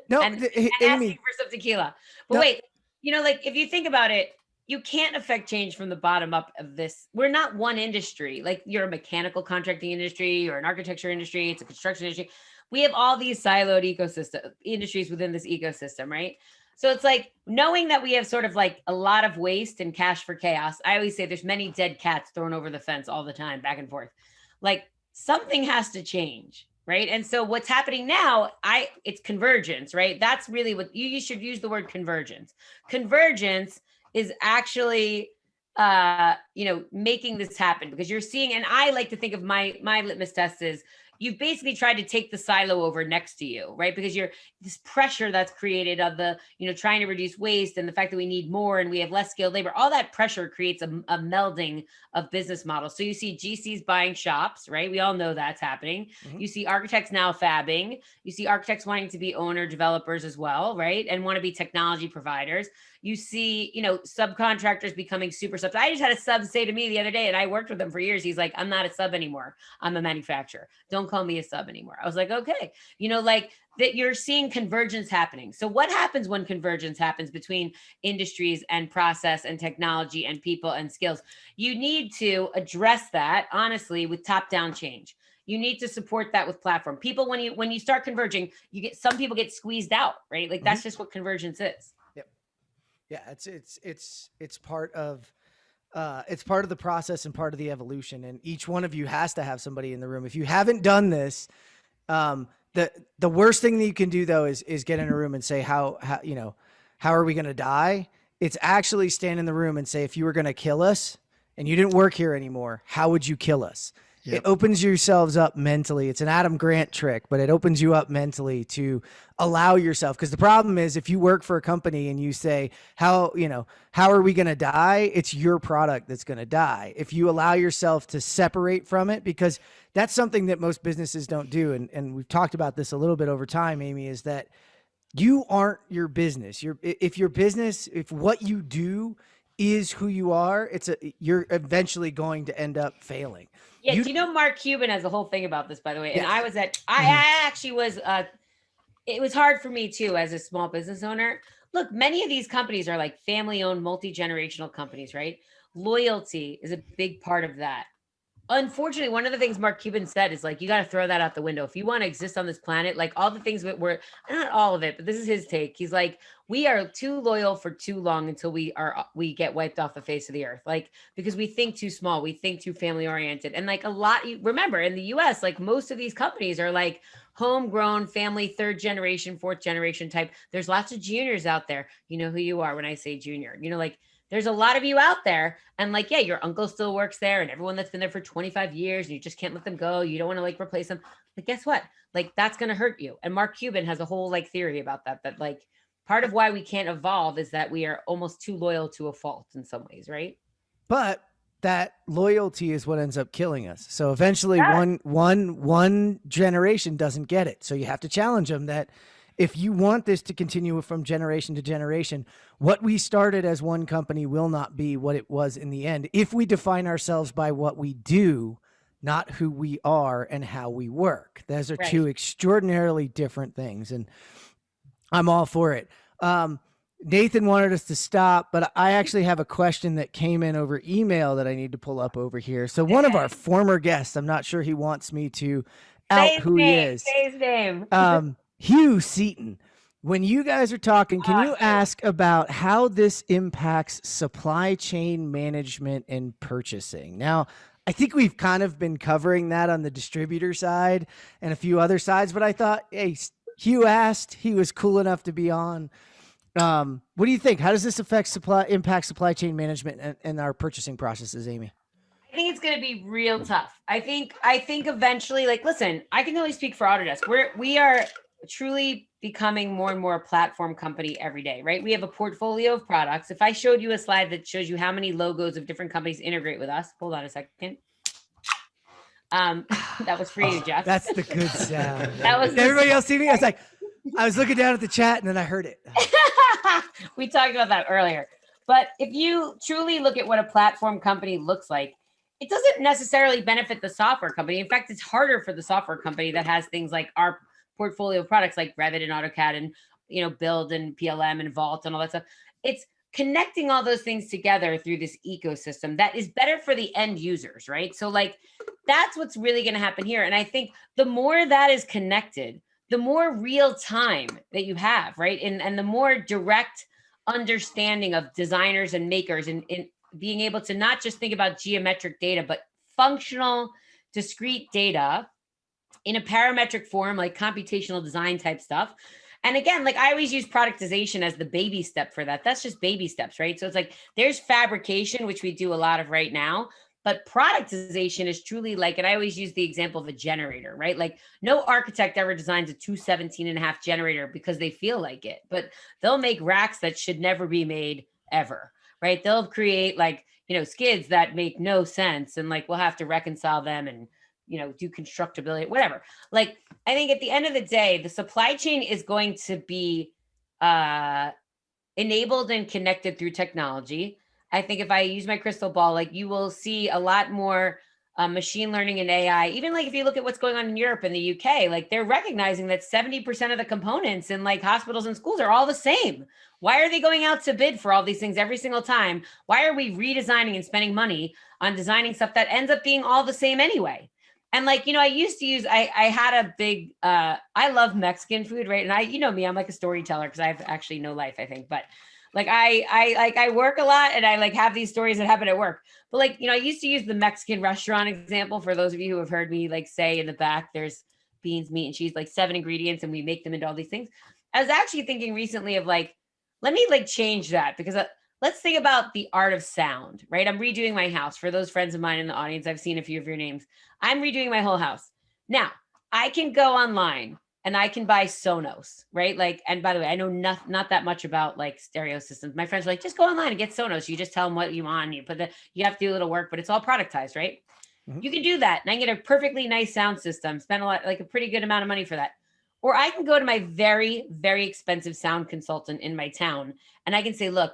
No, and Amy, asking for some tequila. But No. wait, like if you think about it, you can't affect change from the bottom up of this. We're not one industry. Like you're a mechanical contracting industry or an architecture industry, it's a construction industry. We have all these siloed ecosystem industries within this ecosystem, right? So it's like knowing that we have sort of like a lot of waste and cash for chaos. I always say there's many dead cats thrown over the fence all the time, back and forth. Like something has to change, right? And so what's happening now, it's convergence, right? That's really what you should use the word convergence. Convergence is actually making this happen, because you're seeing, and I like to think of my litmus test is you've basically tried to take the silo over next to you, right? Because you're this pressure that's created of the, trying to reduce waste and the fact that we need more and we have less skilled labor, all that pressure creates a melding of business models. So you see GCs buying shops, right? We all know that's happening. Mhm. You see architects now fabbing. You see architects wanting to be owner developers as well, right? And want to be technology providers. You see, subcontractors becoming super subs. I just had a sub say to me the other day, and I worked with him for years. He's like, "I'm not a sub anymore. I'm a manufacturer. Don't call me a sub anymore." I was like, okay, like that you're seeing convergence happening. So what happens when convergence happens between industries and process and technology and people and skills? You need to address that honestly with top-down change. You need to support that with platform. People, when you start converging, some people get squeezed out, right? Like that's just what convergence is. Yeah, it's part of the process and part of the evolution, and each one of you has to have somebody in the room. If you haven't done this, the worst thing that you can do though is get in a room and say how are we going to die? It's actually stand in the room and say, if you were going to kill us and you didn't work here anymore, how would you kill us? Yep. It opens yourselves up mentally. It's an Adam Grant trick, but it opens you up mentally to allow yourself. Because the problem is, if you work for a company and you say, how are we going to die? It's your product that's going to die. If you allow yourself to separate from it, because that's something that most businesses don't do. And we've talked about this a little bit over time, Amy, is that you aren't your business. If what you do is who you are, you're eventually going to end up failing. Yeah, do you know Mark Cuban has a whole thing about this, by the way? And Yes. I actually was, it was hard for me too as a small business owner. Look, many of these companies are like family-owned, multi-generational companies, right? Loyalty is a big part of that. Unfortunately, one of the things Mark Cuban said is like, you got to throw that out the window. If you want to exist on this planet, like all the things that were, not all of it, but this is his take. He's like, we are too loyal for too long until we get wiped off the face of the earth. Like, because we think too small, we think too family oriented. And like remember in the US, like most of these companies are like homegrown family, third generation, fourth generation type. There's lots of juniors out there. You know who you are when I say junior, like, there's a lot of you out there, and like, yeah, your uncle still works there and everyone that's been there for 25 years and you just can't let them go. You don't want to like replace them. But guess what? Like that's going to hurt you. And Mark Cuban has a whole like theory about that like part of why we can't evolve is that we are almost too loyal to a fault in some ways, right? But that loyalty is what ends up killing us. So eventually one generation doesn't get it. So you have to challenge them that if you want this to continue from generation to generation, what we started as one company will not be what it was in the end. If we define ourselves by what we do, not who we are and how we work. Those are two extraordinarily different things. And I'm all for it. Nathan wanted us to stop, but I actually have a question that came in over email that I need to pull up over here. So one of our former guests, I'm not sure he wants me to out who he is. Say his name. Hugh Seaton, when you guys are talking, can you ask about how this impacts supply chain management and purchasing? Now, I think we've kind of been covering that on the distributor side and a few other sides, but I thought, hey, Hugh asked, he was cool enough to be on. What do you think? How does this impact supply chain management and our purchasing processes, Amy? I think it's going to be real tough. I think eventually, like, listen, I can only speak for Autodesk. We are truly, becoming more and more a platform company every day, right? We have a portfolio of products. If I showed you a slide that shows you how many logos of different companies integrate with us, hold on a second. That was for you, Jeff. That's the good sound. That was Did everybody else see me? I was looking down at the chat and then I heard it. We talked about that earlier. But if you truly look at what a platform company looks like, it doesn't necessarily benefit the software company. In fact, it's harder for the software company that has things like our portfolio of products like Revit and AutoCAD and Build and PLM and Vault and all that stuff. It's connecting all those things together through this ecosystem that is better for the end users, right? So like that's what's really going to happen here. And I think the more that is connected, the more real time that you have, right? And the more direct understanding of designers and makers and being able to not just think about geometric data, but functional, discrete data in a parametric form, like computational design type stuff. And again, like I always use productization as the baby step for that. That's just baby steps, right? So it's like there's fabrication, which we do a lot of right now, but productization is truly like, and I always use the example of a generator, right? Like no architect ever designs a 217.5 generator because they feel like it, but they'll make racks that should never be made ever, right? They'll create like, skids that make no sense and like we'll have to reconcile them and do constructability, whatever. Like, I think at the end of the day, the supply chain is going to be enabled and connected through technology. I think if I use my crystal ball, like you will see a lot more machine learning and AI. Even like if you look at what's going on in Europe and the UK, like they're recognizing that 70% of the components in like hospitals and schools are all the same. Why are they going out to bid for all these things every single time? Why are we redesigning and spending money on designing stuff that ends up being all the same anyway? And like, I used to use, I had a big, I love Mexican food, right? And me, I'm like a storyteller because I have actually no life, I think. But like, I work a lot and I like have these stories that happen at work. But like, I used to use the Mexican restaurant example for those of you who have heard me like say in the back, there's beans, meat, and cheese, like 7 ingredients and we make them into all these things. I was actually thinking recently of like, let me like change that because let's think about the art of sound, right? I'm redoing my house. For those friends of mine in the audience, I've seen a few of your names. I'm redoing my whole house. Now, I can go online and I can buy Sonos, right? Like, and by the way, I know not that much about like stereo systems. My friends are like, just go online and get Sonos. You just tell them what you want. You have to do a little work, but it's all productized, right? Mm-hmm. You can do that. And I can get a perfectly nice sound system, spend a pretty good amount of money for that. Or I can go to my very, very expensive sound consultant in my town and I can say, look,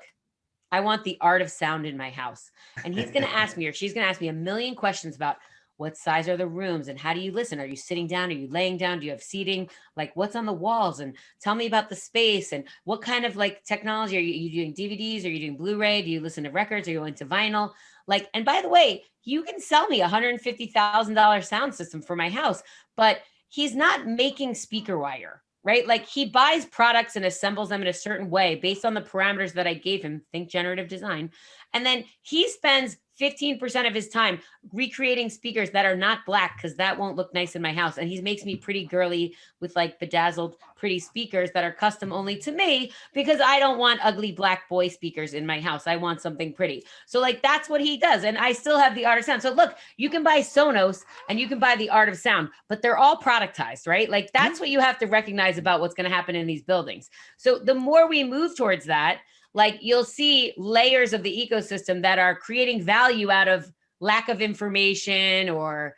I want the art of sound in my house. And he's going to ask me, or she's going to ask me a million questions about what size are the rooms and how do you listen? Are you sitting down? Are you laying down? Do you have seating? Like what's on the walls? And tell me about the space and what kind of like technology. Are you doing DVDs? Are you doing Blu-ray? Do you listen to records? Are you into vinyl? Like, and by the way, you can sell me $150,000 sound system for my house, but he's not making speaker wire. Right? Like he buys products and assembles them in a certain way based on the parameters that I gave him, think generative design. And then he spends 15% of his time recreating speakers that are not black because that won't look nice in my house. And he makes me pretty girly with like bedazzled, pretty speakers that are custom only to me because I don't want ugly black boy speakers in my house. I want something pretty. So like, that's what he does. And I still have the art of sound. So look, you can buy Sonos and you can buy the art of sound, but they're all productized, right? Like that's what you have to recognize about what's going to happen in these buildings. So the more we move towards that, like you'll see layers of the ecosystem that are creating value out of lack of information or,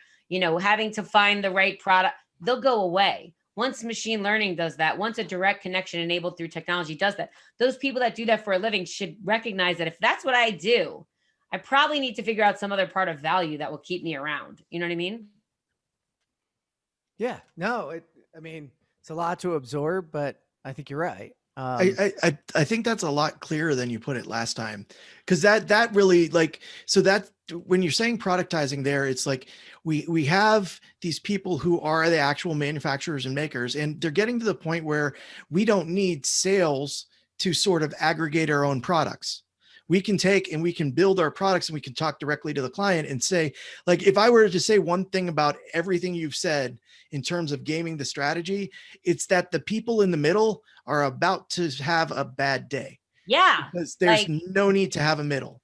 having to find the right product, they'll go away. Once machine learning does that, once a direct connection enabled through technology does that, those people that do that for a living should recognize that if that's what I do, I probably need to figure out some other part of value that will keep me around. You know what I mean? Yeah, no, it's a lot to absorb, but I think you're right. I think that's a lot clearer than you put it last time, because that really so that when you're saying productizing there, it's like we have these people who are the actual manufacturers and makers, and they're getting to the point where we don't need sales to sort of aggregate our own products. We can take and we can build our products and we can talk directly to the client and say, like, if I were to say one thing about everything you've said in terms of gaming the strategy, it's that the people in the middle are about to have a bad day. Yeah. Because there's no need to have a middle.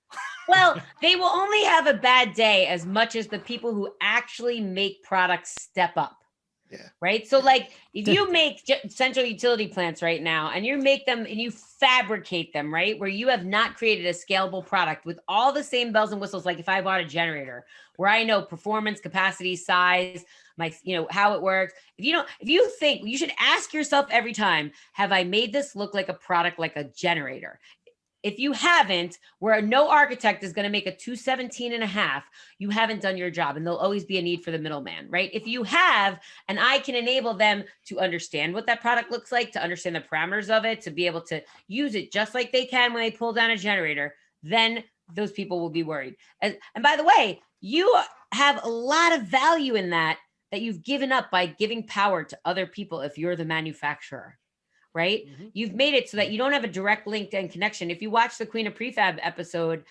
Well, they will only have a bad day as much as the people who actually make products step up. Right. So like if you make central utility plants right now and you make them and you fabricate them, right, where you have not created a scalable product with all the same bells and whistles, like if I bought a generator where I know performance, capacity, size, my, how it works. If you think, you should ask yourself every time, have I made this look like a product like a generator? If you haven't, where no architect is going to make a 217.5, you haven't done your job, and there'll always be a need for the middleman, right? If you have, and I can enable them to understand what that product looks like, to understand the parameters of it, to be able to use it just like they can when they pull down a generator, then those people will be worried. And by the way, you have a lot of value in that you've given up by giving power to other people if you're the manufacturer. Right? You've made it so that you don't have a direct LinkedIn connection. If you watch the Queen of Prefab episode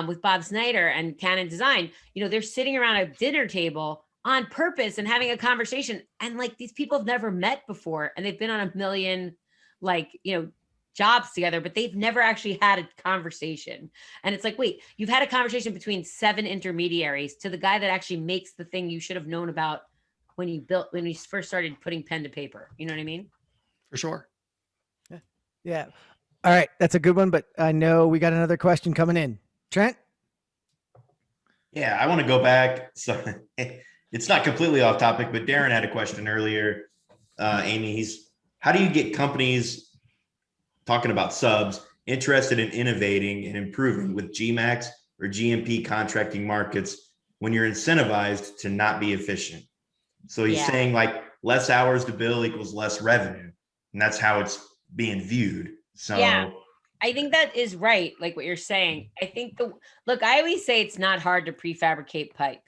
with Bob Snyder and Canon Design, they're sitting around a dinner table on purpose and having a conversation. And like these people have never met before, and they've been on a million, jobs together, but they've never actually had a conversation. And it's like, wait, you've had a conversation between 7 intermediaries to the guy that actually makes the thing you should have known about when you first started putting pen to paper. You know what I mean? For sure. Yeah. All right. That's a good one, but I know we got another question coming in. Trent? Yeah, I want to go back. So it's not completely off topic, but Darren had a question earlier. Amy, how do you get companies talking about subs interested in innovating and improving with GMAX or GMP contracting markets when you're incentivized to not be efficient? So he's saying like less hours to bill equals less revenue. And that's how it's being viewed. So yeah, I think that is right. Like what you're saying. I think I always say it's not hard to prefabricate pipe.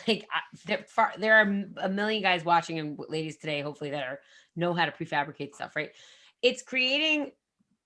Like there are a million guys watching and ladies today, hopefully that know how to prefabricate stuff, right? It's creating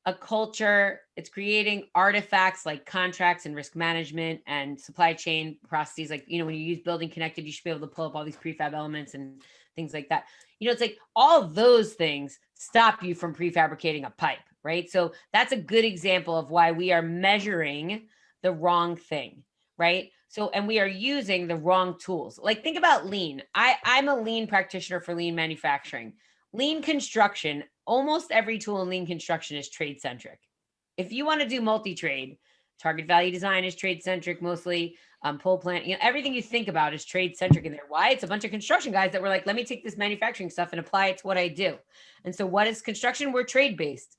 a culture. It's creating artifacts like contracts and risk management and supply chain processes. Like, when you use Building Connected, you should be able to pull up all these prefab elements and things like that. It's like all those things stop you from prefabricating a pipe, right? So that's a good example of why we are measuring the wrong thing, right? So, and we are using the wrong tools. Like think about lean. I'm a lean practitioner for lean manufacturing. Lean construction, almost every tool in lean construction is trade centric. If you want to do multi-trade, target value design is trade centric mostly. Pole plant, everything you think about is trade centric in there. Why? It's a bunch of construction guys that were like, let me take this manufacturing stuff and apply it to what I do. And so what is construction? We're trade based,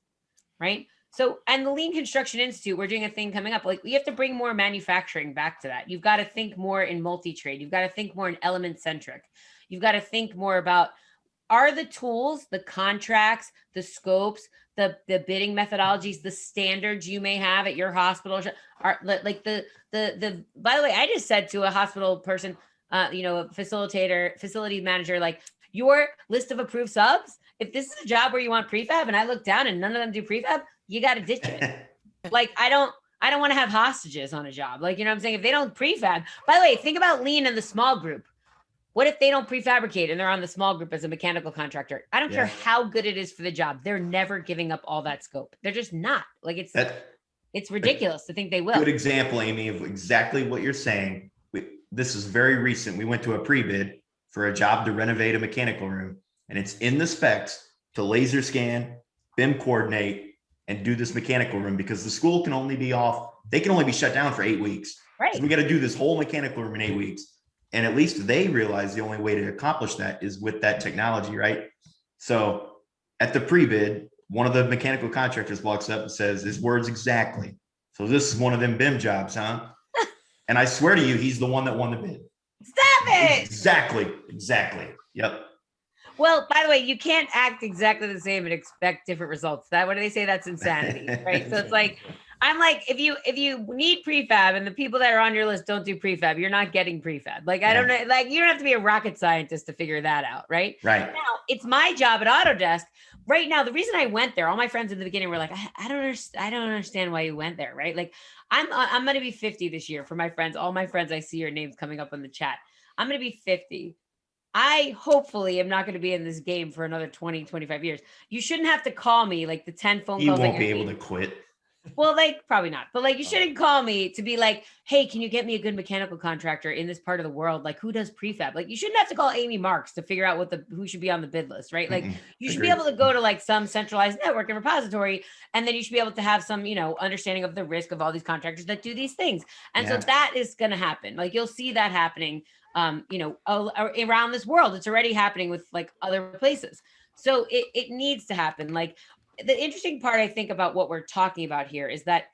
right? So, and the Lean Construction Institute, we're doing a thing coming up. Like we have to bring more manufacturing back to that. You've got to think more in multi-trade. You've got to think more in element centric. You've got to think more about, are the tools, the contracts, the scopes, the bidding methodologies, the standards you may have at your hospital are like by the way, I just said to a hospital person, a facility manager, like your list of approved subs, if this is a job where you want prefab and I look down and none of them do prefab, you got to ditch it. Like, I don't want to have hostages on a job. Like, what I'm saying? If they don't prefab, by the way, think about lean in the small group. What if they don't prefabricate and they're on the small group as a mechanical contractor? I don't care how good it is for the job. They're never giving up all that scope. They're just not. Like it's ridiculous to think they will. Good example, Amy, of exactly what you're saying. This is very recent. We went to a pre-bid for a job to renovate a mechanical room, and it's in the specs to laser scan, BIM coordinate, and do this mechanical room because the school can only be off. They can only be shut down for 8 weeks. Right. So we got to do this whole mechanical room in 8 weeks. And at least they realize the only way to accomplish that is with that technology, right? So at the pre-bid, one of the mechanical contractors walks up and says his words exactly. So this is one of them BIM jobs, huh? And I swear to you, he's the one that won the bid. Stop it. Exactly. Yep. Well, by the way, you can't act exactly the same and expect different results. What do they say? That's insanity, right? So it's like, I'm like, if you need prefab and the people that are on your list don't do prefab, you're not getting prefab. Like, I don't know, like you don't have to be a rocket scientist to figure that out, right? Right. Now, it's my job at Autodesk. Right now, the reason I went there, all my friends in the beginning were like, I don't understand why you went there, right? Like, I'm going to be 50 this year for my friends. All my friends, I see your names coming up on the chat. I'm going to be 50. I hopefully am not going to be in this game for another 20, 25 years. You shouldn't have to call me like the 10 phone calls. You won't be able to quit. Well, like probably not, but like you shouldn't call me to be like, hey, can you get me a good mechanical contractor in this part of the world? Like who does prefab? Like you shouldn't have to call Amy Marks to figure out who should be on the bid list, right? Like you should be able to go to like some centralized network and repository, and then you should be able to have some, understanding of the risk of all these contractors that do these things. And so that is going to happen. Like you'll see that happening, around this world. It's already happening with like other places. So it needs to happen. Like the interesting part I think about what we're talking about here is that,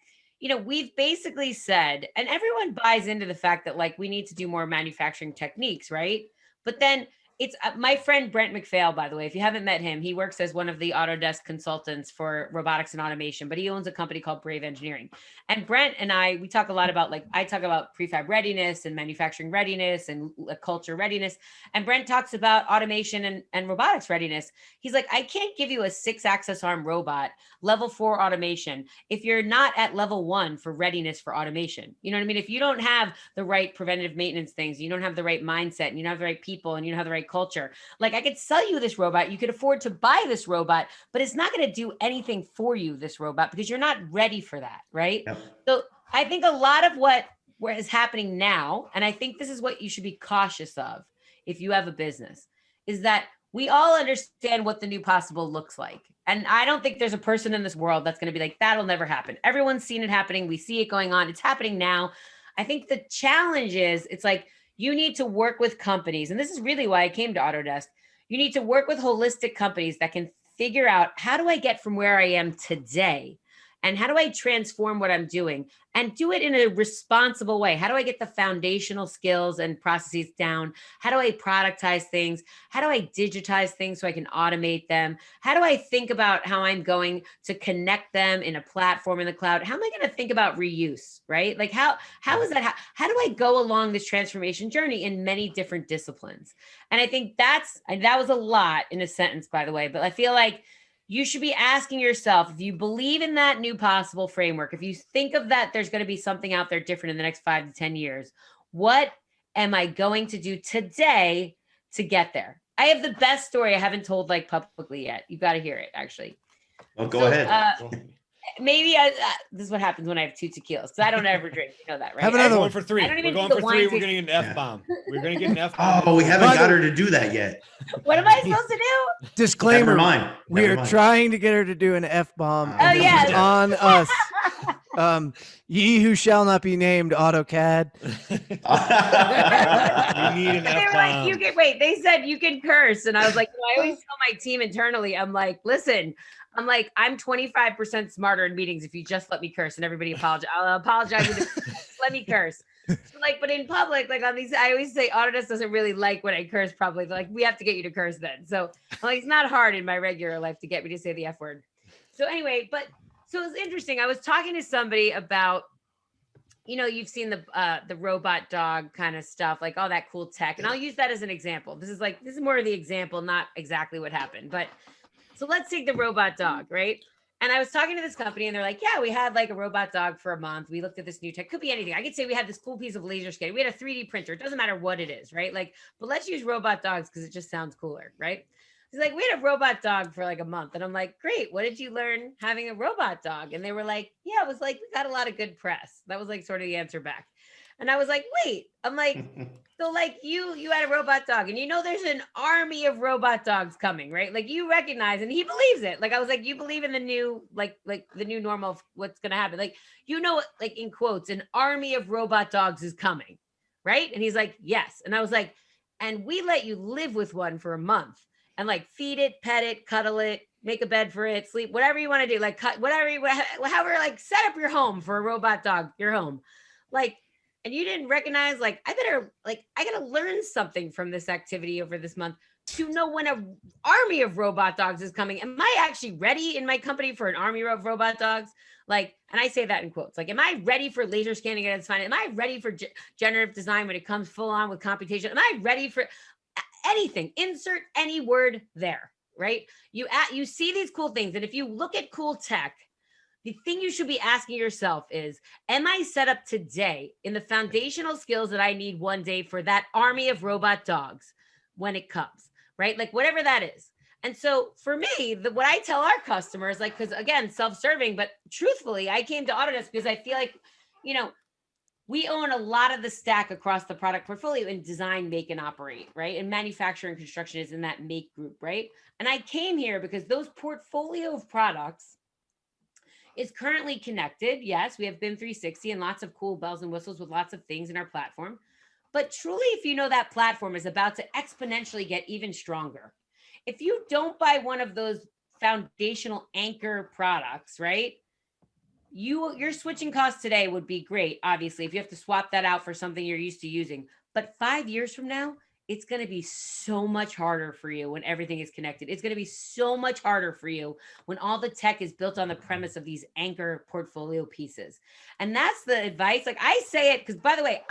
we've basically said, and everyone buys into the fact that like we need to do more manufacturing techniques, right? But then it's my friend Brent McPhail, by the way. If you haven't met him, he works as one of the Autodesk consultants for robotics and automation, but he owns a company called Brave Engineering. And Brent and we talk a lot about I talk about prefab readiness and manufacturing readiness and culture readiness. And Brent talks about automation and robotics readiness. He's like, I can't give you a 6-axis arm robot, level 4 automation, if you're not at level 1 for readiness for automation. You know what I mean? If you don't have the right preventative maintenance things, you don't have the right mindset, and you don't have the right people, and you don't have the right culture. Like I could sell you this robot, you could afford to buy this robot, but it's not going to do anything for you, this robot, because you're not ready for that, right? Yep. So I think a lot of what is happening now, and I think this is what you should be cautious of if you have a business, is that we all understand what the new possible looks like. And I don't think there's a person in this world that's going to be like, that'll never happen. Everyone's seen it happening. We see it going on. It's happening now. I think the challenge is, it's like, you need to work with companies. And this is really why I came to Autodesk. You need to work with holistic companies that can figure out, how do I get from where I am today? And how do I transform what I'm doing and do it in a responsible way? How do I get the foundational skills and processes down? How do I productize things? How do I digitize things so I can automate them? How do I think about how I'm going to connect them in a platform in the cloud? How am I going to think about reuse, right? Like how is that? How do I go along this transformation journey in many different disciplines? And I think that was a lot in a sentence, by the way, but I feel like you should be asking yourself, if you believe in that new possible framework, if you think of that, there's going to be something out there different in the next 5 to 10 years, what am I going to do today to get there? I have the best story I haven't told like publicly yet. You've got to hear it, actually. Well, go ahead. Maybe this is what happens when I have 2 tequilas, because I don't ever drink. You know that, right? Have another one for 3. We're going for 3. We're getting an F-bomb. We're going to get an F-bomb. Oh, we haven't got her to do that yet. What am I supposed to do? Disclaimer. Never mind. We are trying to get her to do an F-bomb. Oh, yeah. On us. Ye who shall not be named, AutoCAD. We need an F-bomb. They were like, they said you can curse. And I was like, I always tell my team internally, I'm like, listen, I'm 25% smarter in meetings if you just let me curse. And everybody apologize. I'll apologize. Let me curse. So but in public, like on these, I always say Autodesk doesn't really like when I curse probably. They're like, we have to get you to curse then. So it's not hard in my regular life to get me to say the F word. So anyway, so it was interesting. I was talking to somebody about, you've seen the robot dog kind of stuff, like all that cool tech. And I'll use that as an example. This is more of the example, not exactly what happened, but so let's take the robot dog, right? And I was talking to this company and they're like, yeah, we had like a robot dog for a month. We looked at this new tech, could be anything. I could say we had this cool piece of laser scanning. We had a 3D printer. It doesn't matter what it is, right? But let's use robot dogs because it just sounds cooler, right? He's like, we had a robot dog for like a month. And I'm like, great. What did you learn having a robot dog? And they were like, yeah, it was like, we got a lot of good press. That was like sort of the answer back. And I was like, wait, I'm like, so like you had a robot dog and there's an army of robot dogs coming, right? Like you recognize, and he believes it. Like I was like, you believe in the new, like the new normal of what's going to happen. Like, like in quotes, an army of robot dogs is coming, right? And he's like, yes. And I was like, and we let you live with one for a month and like feed it, pet it, cuddle it, make a bed for it, sleep, whatever you want to do, like cut, however, like set up your home for a robot dog, your home. Like, and you didn't recognize, like, I gotta learn something from this activity over this month to know when an army of robot dogs is coming. Am I actually ready in my company for an army of robot dogs? Like, and I say that in quotes, like, am I ready for laser scanning at its finest? Am I ready for generative design when it comes full on with computation? Am I ready for anything? Insert any word there, right? You see these cool things. And if you look at cool tech, the thing you should be asking yourself is, am I set up today in the foundational skills that I need one day for that army of robot dogs when it comes, right? Like whatever that is. And so for me, what I tell our customers, like, because again, self-serving, but truthfully, I came to Autodesk because I feel like, you know, we own a lot of the stack across the product portfolio in design, make, and operate, right? And manufacturing construction is in that make group, right? And I came here because those portfolio of products is currently connected. Yes, we have BIM 360 and lots of cool bells and whistles with lots of things in our platform. But truly, if you know that platform is about to exponentially get even stronger, if you don't buy one of those foundational anchor products, right? Your switching costs today would be great, obviously, if you have to swap that out for something you're used to using. But 5 years from now, it's going to be so much harder for you when everything is connected. It's going to be so much harder for you when all the tech is built on the premise of these anchor portfolio pieces. And that's the advice. Like, I say it because, by the way,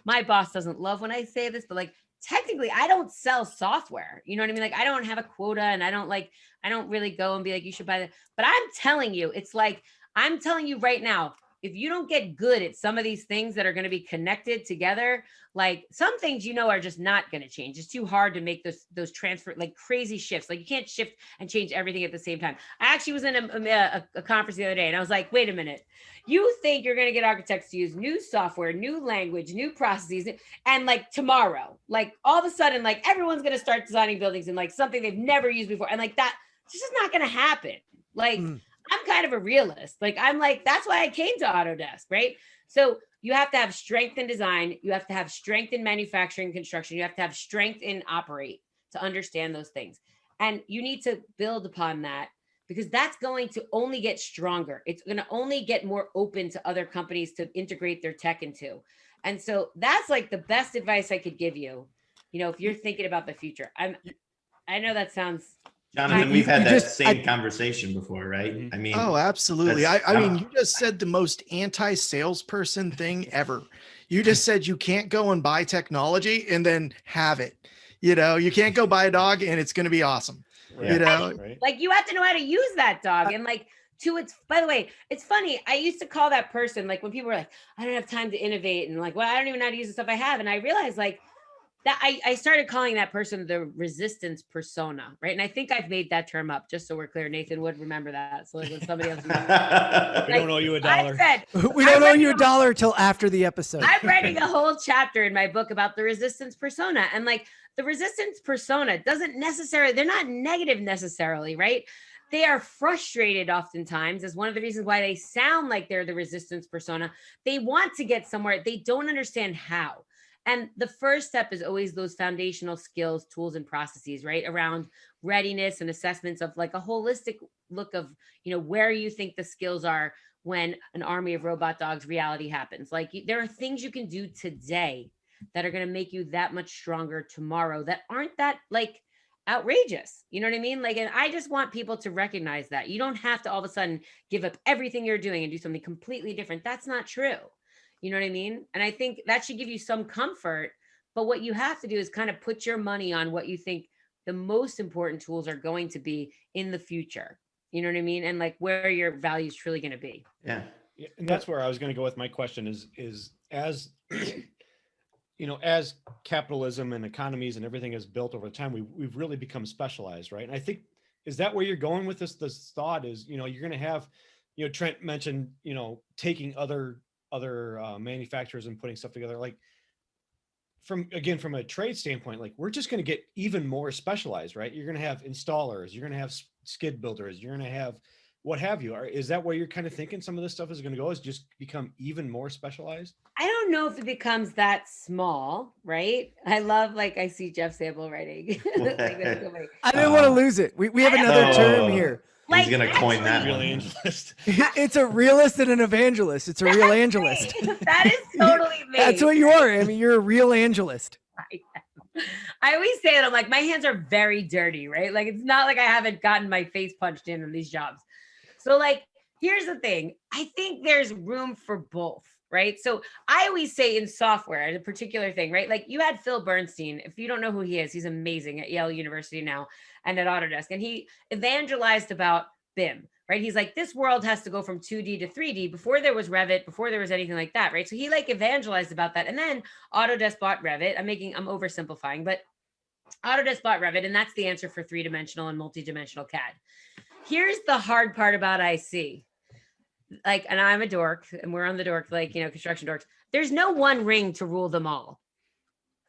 my boss doesn't love when I say this, but like, technically I don't sell software. You know what I mean? Like, I don't have a quota, and I don't really go and be like, you should buy that. But I'm telling you, it's like, I'm telling you right now, if you don't get good at some of these things that are going to be connected together, like some things, you know, are just not going to change. It's too hard to make those transfer, like crazy shifts. Like, you can't shift and change everything at the same time. I actually was in a conference the other day, and I was like, wait a minute. You think you're going to get architects to use new software, new language, new processes, and like tomorrow, like all of a sudden, like everyone's going to start designing buildings in like something they've never used before. And like that, it's just not going to happen. Like, I'm kind of a realist. Like, I'm like, that's why I came to Autodesk, right? So you have to have strength in design. You have to have strength in manufacturing, construction. You have to have strength in operate to understand those things. And you need to build upon that, because that's going to only get stronger. It's going to only get more open to other companies to integrate their tech into. And so that's like the best advice I could give you, you know, if you're thinking about the future. I know that sounds... Jonathan, we've had that same conversation before, right? I mean, oh, absolutely. I mean, you just said the most anti-salesperson thing ever. You just said you can't go and buy technology and then have it. You know, you can't go buy a dog and it's going to be awesome. Right. You know, Right. Like, you have to know how to use that dog. And like, by the way, it's funny. I used to call that person, like, when people were like, I don't have time to innovate, and like, well, I don't even know how to use the stuff I have. And I realized, like, that I started calling that person the resistance persona, right? And I think I've made that term up, just so we're clear. Nathan would remember that. So like, when somebody else, We don't owe you $1. I said, We don't owe you $1 till after the episode. I'm writing a whole chapter in my book about the resistance persona. And like, the resistance persona doesn't necessarily, they're not negative necessarily, right? They are frustrated oftentimes, as one of the reasons why they sound like they're the resistance persona. They want to get somewhere. They don't understand how. And the first step is always those foundational skills, tools, and processes, right? Around readiness and assessments of like a holistic look of, you know, where you think the skills are when an army of robot dogs reality happens. Like, there are things you can do today that are going to make you that much stronger tomorrow that aren't that like outrageous. You know what I mean? Like, and I just want people to recognize that you don't have to all of a sudden give up everything you're doing and do something completely different. That's not true. You know what I mean? And I think that should give you some comfort. But what you have to do is kind of put your money on what you think the most important tools are going to be in the future. You know what I mean? And like, where your value is truly going to be. yeah. And that's where I was going to go with my question is as, you know, as capitalism and economies and everything is built over time, we've really become specialized, right? And I think, is that where you're going with this thought is, you know, you're going to have, you know, Trent mentioned, you know, taking other manufacturers and putting stuff together. Like, from a trade standpoint, like, we're just going to get even more specialized, right? You're going to have installers, you're going to have skid builders, you're going to have what have you. Is that where you're kind of thinking some of this stuff is going to go, is just become even more specialized? I don't know if it becomes that small, right? I love, like, I see Jeff Sample writing. Like, I didn't want to lose it. We have another term here. like, He's going to coin that Real one. angelist. It's a realist and an evangelist. It's a real angelist. That is totally me. That's what you are. I mean, you're a real angelist. I always say that, I'm like, my hands are very dirty, right? Like, it's not like I haven't gotten my face punched in these jobs. So like, here's the thing. I think there's room for both, right? So I always say in software, a particular thing, right? Like, you had Phil Bernstein. If you don't know who he is, he's amazing at Yale University now and at Autodesk. And he evangelized about BIM, right? He's like, this world has to go from 2D to 3D. Before there was Revit, before there was anything like that, right? So he like evangelized about that. And then Autodesk bought Revit. I'm oversimplifying, but Autodesk bought Revit, and that's the answer for 3-dimensional and multi-dimensional CAD. Here's the hard part about IC. Like, and I'm a dork, and we're on the dork, like, construction dorks. There's no one ring to rule them all.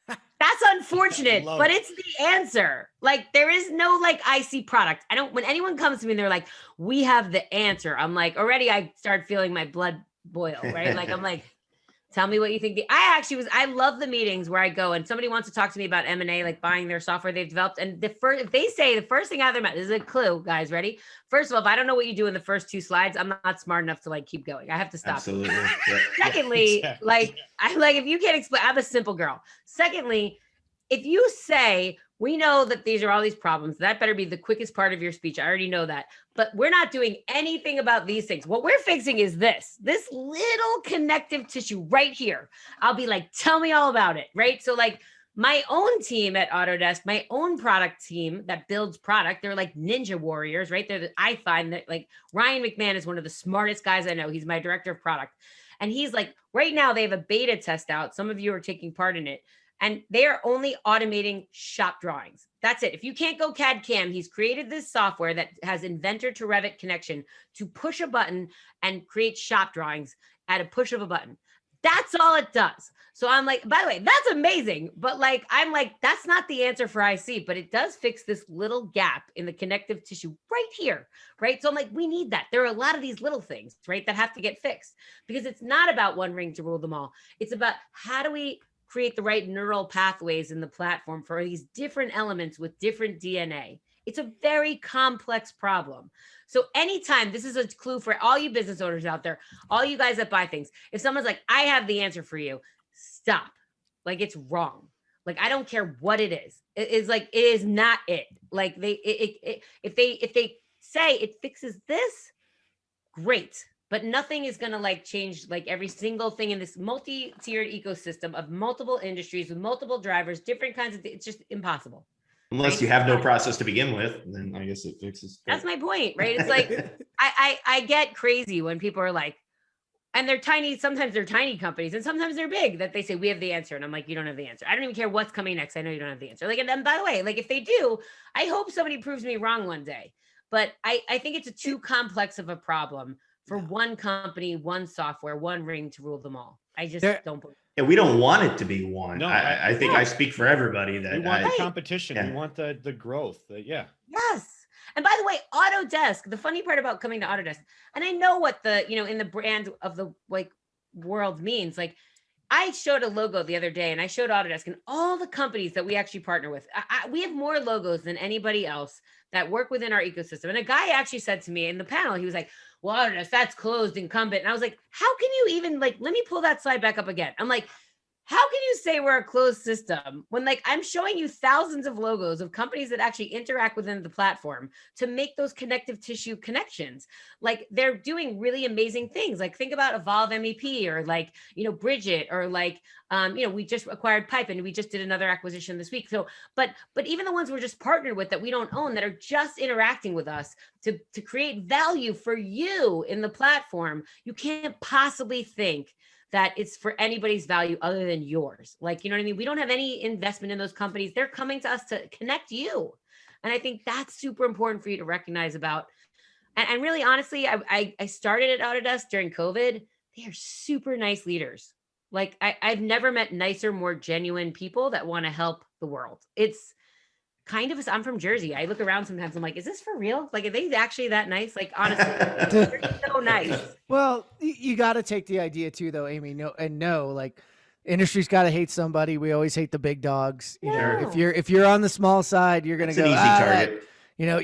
That's unfortunate, but it's the answer. Like, there is no like IC product. When anyone comes to me and they're like, we have the answer, I'm like, already I start feeling my blood boil, right? Like, I'm like, tell me what you think. I love the meetings where I go and somebody wants to talk to me about M&A, like buying their software they've developed. And if they say the first thing out of their mouth, this is a clue, guys, ready? First of all, if I don't know what you do in the first 2 slides, I'm not smart enough to like keep going. I have to stop. Absolutely. Yeah. Secondly, Exactly. like, I'm like, if you can't explain, I'm a simple girl. Secondly, if you say, we know that these are all these problems, that better be the quickest part of your speech. I already know that, but we're not doing anything about these things. What we're fixing is this little connective tissue right here. I'll be like, tell me all about it, right? So like my own team at Autodesk, my own product team that builds product, they're like ninja warriors, right? I find that like Ryan McMahon is one of the smartest guys I know. He's my director of product. And he's like, right now they have a beta test out. Some of you are taking part in it. And they are only automating shop drawings. That's it. If you can't go CAD CAM, he's created this software that has Inventor to Revit connection to push a button and create shop drawings at a push of a button. That's all it does. So I'm like, by the way, that's amazing. But like, I'm like, that's not the answer for IC, but it does fix this little gap in the connective tissue right here, right? So I'm like, we need that. There are a lot of these little things, right, that have to get fixed because it's not about one ring to rule them all. It's about how do we create the right neural pathways in the platform for these different elements with different DNA. It's a very complex problem. So anytime, this is a clue for all you business owners out there, all you guys that buy things, if someone's like, I have the answer for you, stop. Like, it's wrong. Like, I don't care what it is. It is like, it is not it. Like if they say it fixes this, great. But nothing is going to like change like every single thing in this multi-tiered ecosystem of multiple industries with multiple drivers, different kinds of, it's just impossible. Unless right? you have no process to begin with, then I guess it fixes. That's my point, right? It's like, I get crazy when people are like, and they're tiny, sometimes they're tiny companies and sometimes they're big that they say, we have the answer. And I'm like, you don't have the answer. I don't even care what's coming next. I know you don't have the answer. Like, and then by the way, like if they do, I hope somebody proves me wrong one day. But I think it's a too complex of a problem for one company, one software, one ring to rule them all. I just don't believe. Yeah, we don't want it to be one. No, I think I speak for everybody that we want the competition. Yeah. We want the growth. Yeah. Yes. And by the way, Autodesk, the funny part about coming to Autodesk, and I know what the, in the brand of the like world means, like I showed a logo the other day and I showed Autodesk and all the companies that we actually partner with. We have more logos than anybody else that work within our ecosystem. And a guy actually said to me in the panel, he was like, well, Autodesk, that's closed incumbent. And I was like, how can you even like, let me pull that slide back up again. I'm like, how can you say we're a closed system when like I'm showing you thousands of logos of companies that actually interact within the platform to make those connective tissue connections? Like they're doing really amazing things. Like think about Evolve MEP or like, Bridget or like, we just acquired Pipe and we just did another acquisition this week. So, but even the ones we're just partnered with that we don't own that are just interacting with us to create value for you in the platform, you can't possibly think that it's for anybody's value other than yours. Like, you know what I mean? We don't have any investment in those companies. They're coming to us to connect you. And I think that's super important for you to recognize about. And really, honestly, I started at Autodesk during COVID. They are super nice leaders. Like I've never met nicer, more genuine people that want to help the world. It's kind of, I'm from Jersey. I look around sometimes. I'm like, is this for real? Like, are they actually that nice? Like, honestly, they're so nice. Well, you got to take the idea too, though, Amy. Like, industry's got to hate somebody. We always hate the big dogs. You know, if you're on the small side, you're gonna go an easy target.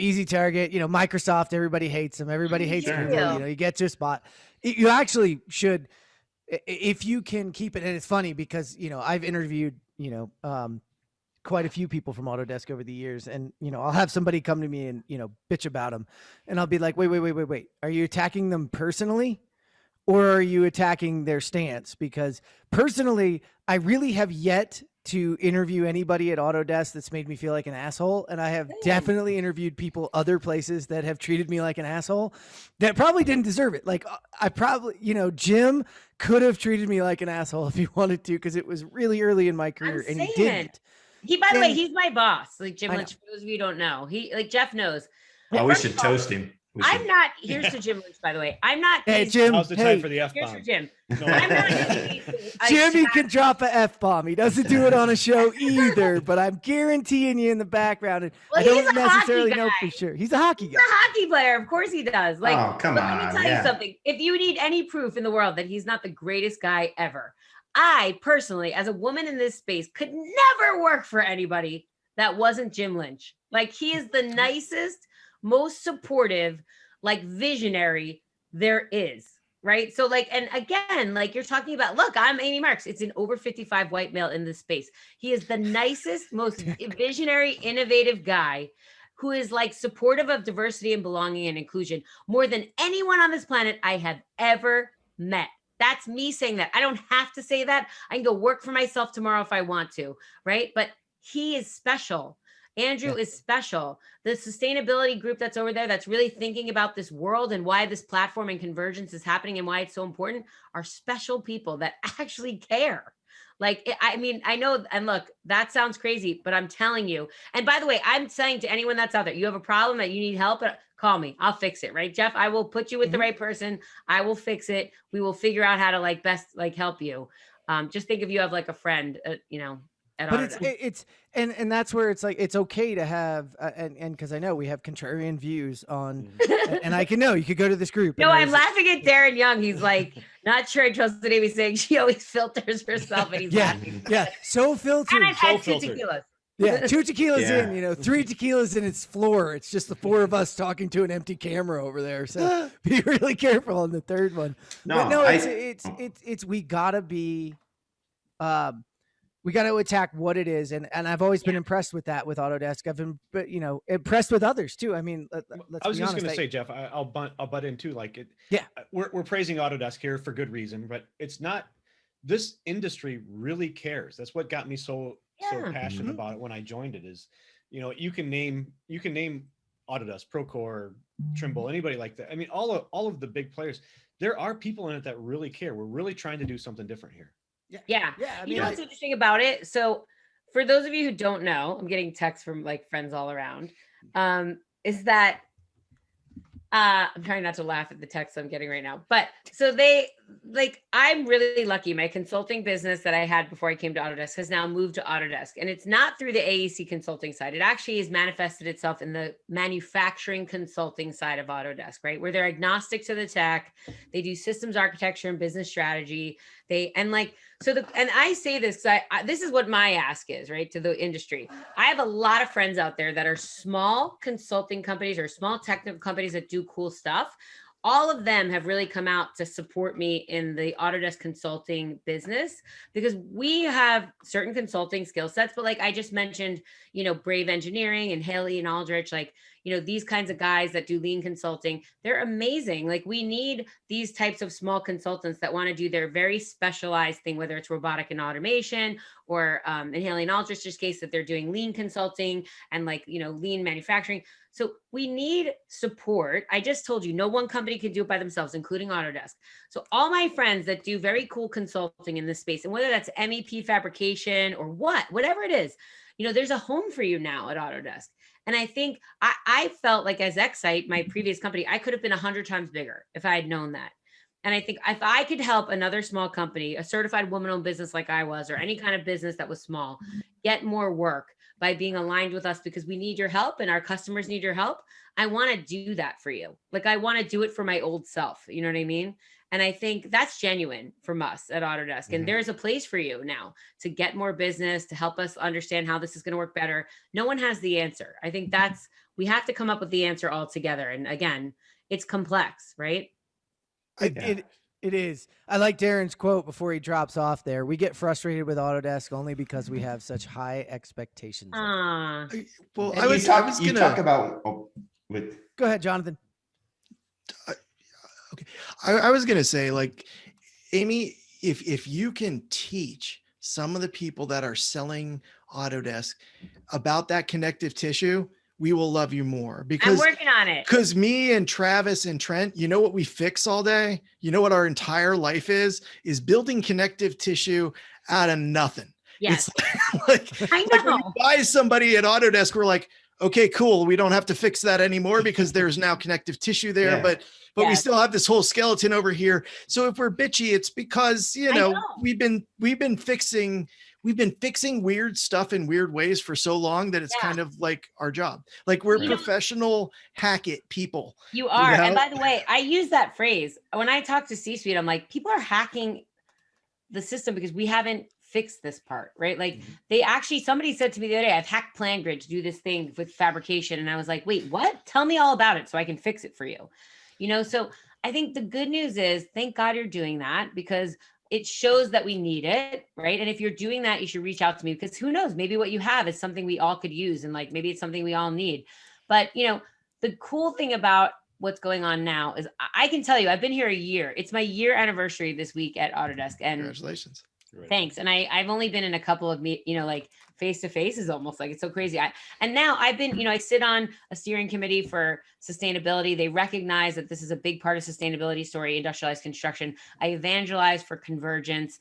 Easy target. Microsoft. Everybody hates them. Everybody hates Google. You get to a spot. You actually should, if you can keep it. And it's funny because I've interviewed quite a few people from Autodesk over the years. And, I'll have somebody come to me and, bitch about them. And I'll be like, wait. Are you attacking them personally or are you attacking their stance? Because personally, I really have yet to interview anybody at Autodesk that's made me feel like an asshole. And I have definitely interviewed people other places that have treated me like an asshole that probably didn't deserve it. Like I probably, Jim could have treated me like an asshole if he wanted to, because it was really early in my career and he didn't. By the way, And- he's my boss. Like Jim I know. Lynch, for those of you who don't know, Jeff knows. Oh, we First should of all, toast him. I'm not, here's to Jim Lynch, by the way. I'm not. Hey, these- Jim. Now's the Hey, time for the F Here's for bomb. Jim. No, I'm not. Jimmy can drop a F-bomb. He doesn't do it on a show either, but I'm guaranteeing you in the background. And Well, I don't he's a necessarily hockey know guy. for sure. He's a hockey He's guy. a hockey player. Of course he does. Like, Oh, come but let on, me tell yeah. you something. If you need any proof in the world that he's not the greatest guy ever, I personally, as a woman in this space, could never work for anybody that wasn't Jim Lynch. Like, he is the nicest, most supportive, like visionary there is. Right. So like, and again, like you're talking about, look, I'm Amy Marks. It's an over 55 white male in this space. He is the nicest, most visionary, innovative guy who is like supportive of diversity and belonging and inclusion more than anyone on this planet I have ever met. That's me saying that. I don't have to say that. I can go work for myself tomorrow if I want to. Right. But he is special. Andrew is special. The sustainability group that's over there that's really thinking about this world and why this platform and convergence is happening and why it's so important are special people that actually care. Like, I mean, I know, and look, that sounds crazy, but I'm telling you. And by the way, I'm saying to anyone that's out there, you have a problem that you need help, call me. I'll fix it. Right, Jeff? I will put you with the right person. I will fix it. We will figure out how to like best like help you. Just think if you have like a friend, you know, But it's and that's where it's like it's okay to have and because I know we have contrarian views on and I can know you could go to this group. No, I'm laughing at Darren Young. He's like, not sure I trust what he was saying. She always filters herself, and he's laughing. Yeah, so filtered. And I've had 2 tequilas. Yeah, 2 tequilas Yeah. in, 3 tequilas in its floor. It's just the 4 of us talking to an empty camera over there. So be really careful on the third one. But no, it's we gotta be we got to attack what it is, and I've always been impressed with that with Autodesk. I've been, impressed with others too. I mean, let's I was be just honest. going to say, Jeff, I'll butt in too. Like it, Yeah. we're praising Autodesk here for good reason, but it's not. This industry really cares. That's what got me so passionate about it when I joined it. Is, you can name Autodesk, Procore, Trimble, anybody like that. I mean, all of the big players. There are people in it that really care. We're really trying to do something different here. Yeah. I mean, you know what's interesting about it? So for those of you who don't know, I'm getting texts from like friends all around. Is that I'm trying not to laugh at the text I'm getting right now. But so I'm really lucky. My consulting business that I had before I came to Autodesk has now moved to Autodesk. And it's not through the AEC consulting side. It actually has manifested itself in the manufacturing consulting side of Autodesk, right? Where they're agnostic to the tech. They do systems architecture and business strategy. And I say this, this is what my ask is, right, to the industry. I have a lot of friends out there that are small consulting companies or small technical companies that do cool stuff. All of them have really come out to support me in the Autodesk consulting business because we have certain consulting skill sets. But like I just mentioned, Brave Engineering and Haley and Aldrich, these kinds of guys that do lean consulting, they're amazing. Like we need these types of small consultants that want to do their very specialized thing, whether it's robotic and automation or in Haley and Aldrich's case that they're doing lean consulting and lean manufacturing. So we need support. I just told you, no one company can do it by themselves, including Autodesk. So all my friends that do very cool consulting in this space, and whether that's MEP fabrication or whatever it is, there's a home for you now at Autodesk. And I think I felt like as Excite, my previous company, I could have been 100 times bigger if I had known that. And I think if I could help another small company, a certified woman-owned business like I was, or any kind of business that was small, get more work by being aligned with us because we need your help and our customers need your help, I want to do that for you. Like I want to do it for my old self. You know what I mean? And I think that's genuine from us at Autodesk. And there's a place for you now to get more business, to help us understand how this is going to work better. No one has the answer. I think we have to come up with the answer all together. And again, it's complex, right? It is. I like Darren's quote before he drops off there. We get frustrated with Autodesk only because we have such high expectations. Well, And I was you gonna talk about with. Go ahead, Jonathan. Okay. I was going to say, like, Amy, if you can teach some of the people that are selling Autodesk about that connective tissue, we will love you more because I'm working on it. Because me and Travis and Trent, you know what we fix all day? You know what our entire life is building connective tissue out of nothing. Yes. It's like, I like when you know. buy somebody at Autodesk, we're like, okay, cool. We don't have to fix that anymore because there's now connective tissue there, Yeah. but we Yes. still have this whole skeleton over here. So if we're bitchy, it's because, I know. we've been fixing weird stuff in weird ways for so long that it's Yeah. kind of like our job. Like we're You know- professional hack it people. You are. know? And by the way, I use that phrase when I talk to C-suite. I'm like, people are hacking the system because we haven't fixed this part, right? Like somebody said to me the other day, I've hacked PlanGrid to do this thing with fabrication. And I was like, wait, what? Tell me all about it so I can fix it for you. So I think the good news is, thank God you're doing that, because it shows that we need it, right? And if you're doing that, you should reach out to me, because who knows, maybe what you have is something we all could use. And like, maybe it's something we all need. But, the cool thing about what's going on now is I can tell you, I've been here a year. It's my year anniversary this week at Autodesk. And Congratulations. thanks. And I've only been in a couple of like face to face is almost like, it's so crazy. And now I've been, I sit on a steering committee for sustainability. They recognize that this is a big part of sustainability story, industrialized construction. I evangelize for convergence,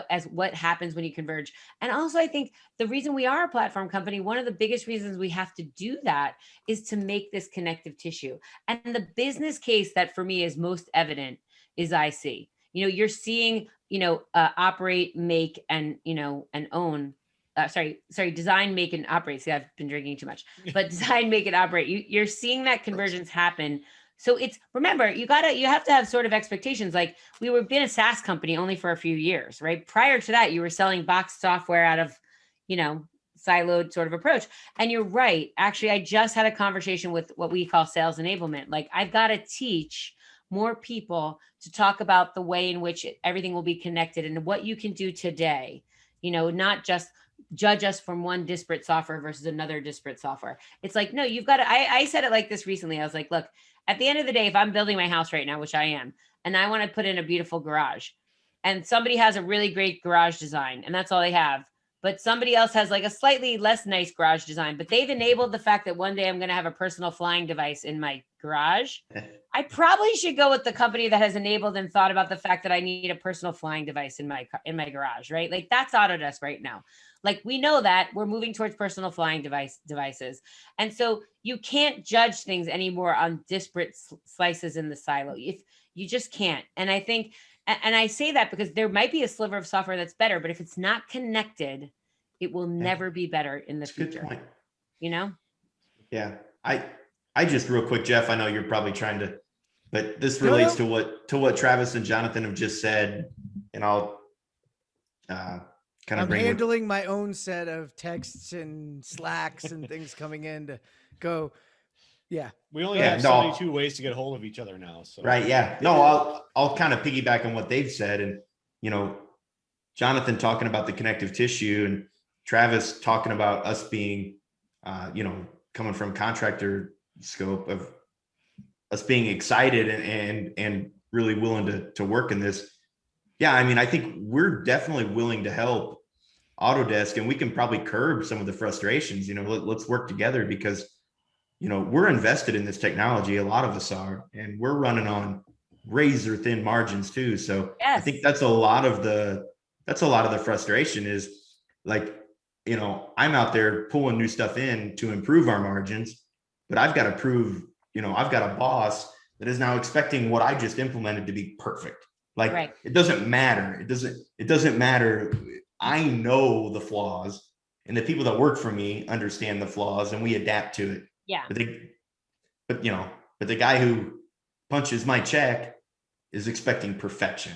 as what happens when you converge. And also I think the reason we are a platform company, one of the biggest reasons we have to do that is to make this connective tissue. And the business case that for me is most evident is IC. You're seeing, operate, make, and, and own. Design, make, and operate. See, I've been drinking too much, but design, make, and operate. You're seeing that convergence happen. So remember, you have to have sort of expectations. Like we were been a SaaS company only for a few years, right? Prior to that, you were selling boxed software out of, siloed sort of approach. And you're right. Actually, I just had a conversation with what we call sales enablement. Like I've got to teach more people to talk about the way in which everything will be connected and what you can do today, not just judge us from one disparate software versus another disparate software. It's like, no, you've got to, I said it like this recently. I was like, look, at the end of the day, if I'm building my house right now, which I am, and I want to put in a beautiful garage, and somebody has a really great garage design and that's all they have, but somebody else has like a slightly less nice garage design, but they've enabled the fact that one day I'm going to have a personal flying device in my garage. I probably should go with the company that has enabled and thought about the fact that I need a personal flying device in my garage, right? Like that's Autodesk right now. Like we know that we're moving towards personal flying devices. And so you can't judge things anymore on disparate slices in the silo. If you just can't. And I think, and I say that because there might be a sliver of software that's better, but if it's not connected, it will never be better in the future. Good point. You Yeah. I just real quick, Jeff, I know you're probably trying to, but this relates to what Travis and Jonathan have just said. And I'll kind of I'm handling my own set of texts and Slacks and things coming in to go. Yeah. We only have 72 ways to get hold of each other now. So right. Yeah. No, I'll kind of piggyback on what they've said. And, Jonathan talking about the connective tissue and Travis talking about us being, coming from contractor scope of us being excited and really willing to work in this. Yeah. I mean, I think we're definitely willing to help Autodesk, and we can probably curb some of the frustrations. Let's work together because, we're invested in this technology. A lot of us are, and we're running on razor thin margins too. So yes. I think that's a lot of the frustration is like, I'm out there pulling new stuff in to improve our margins, but I've got to prove, I've got a boss that is now expecting what I just implemented to be perfect. Like right. It doesn't matter. It doesn't matter. I know the flaws, and the people that work for me understand the flaws, and we adapt to it. Yeah. But the guy who punches my check is expecting perfection.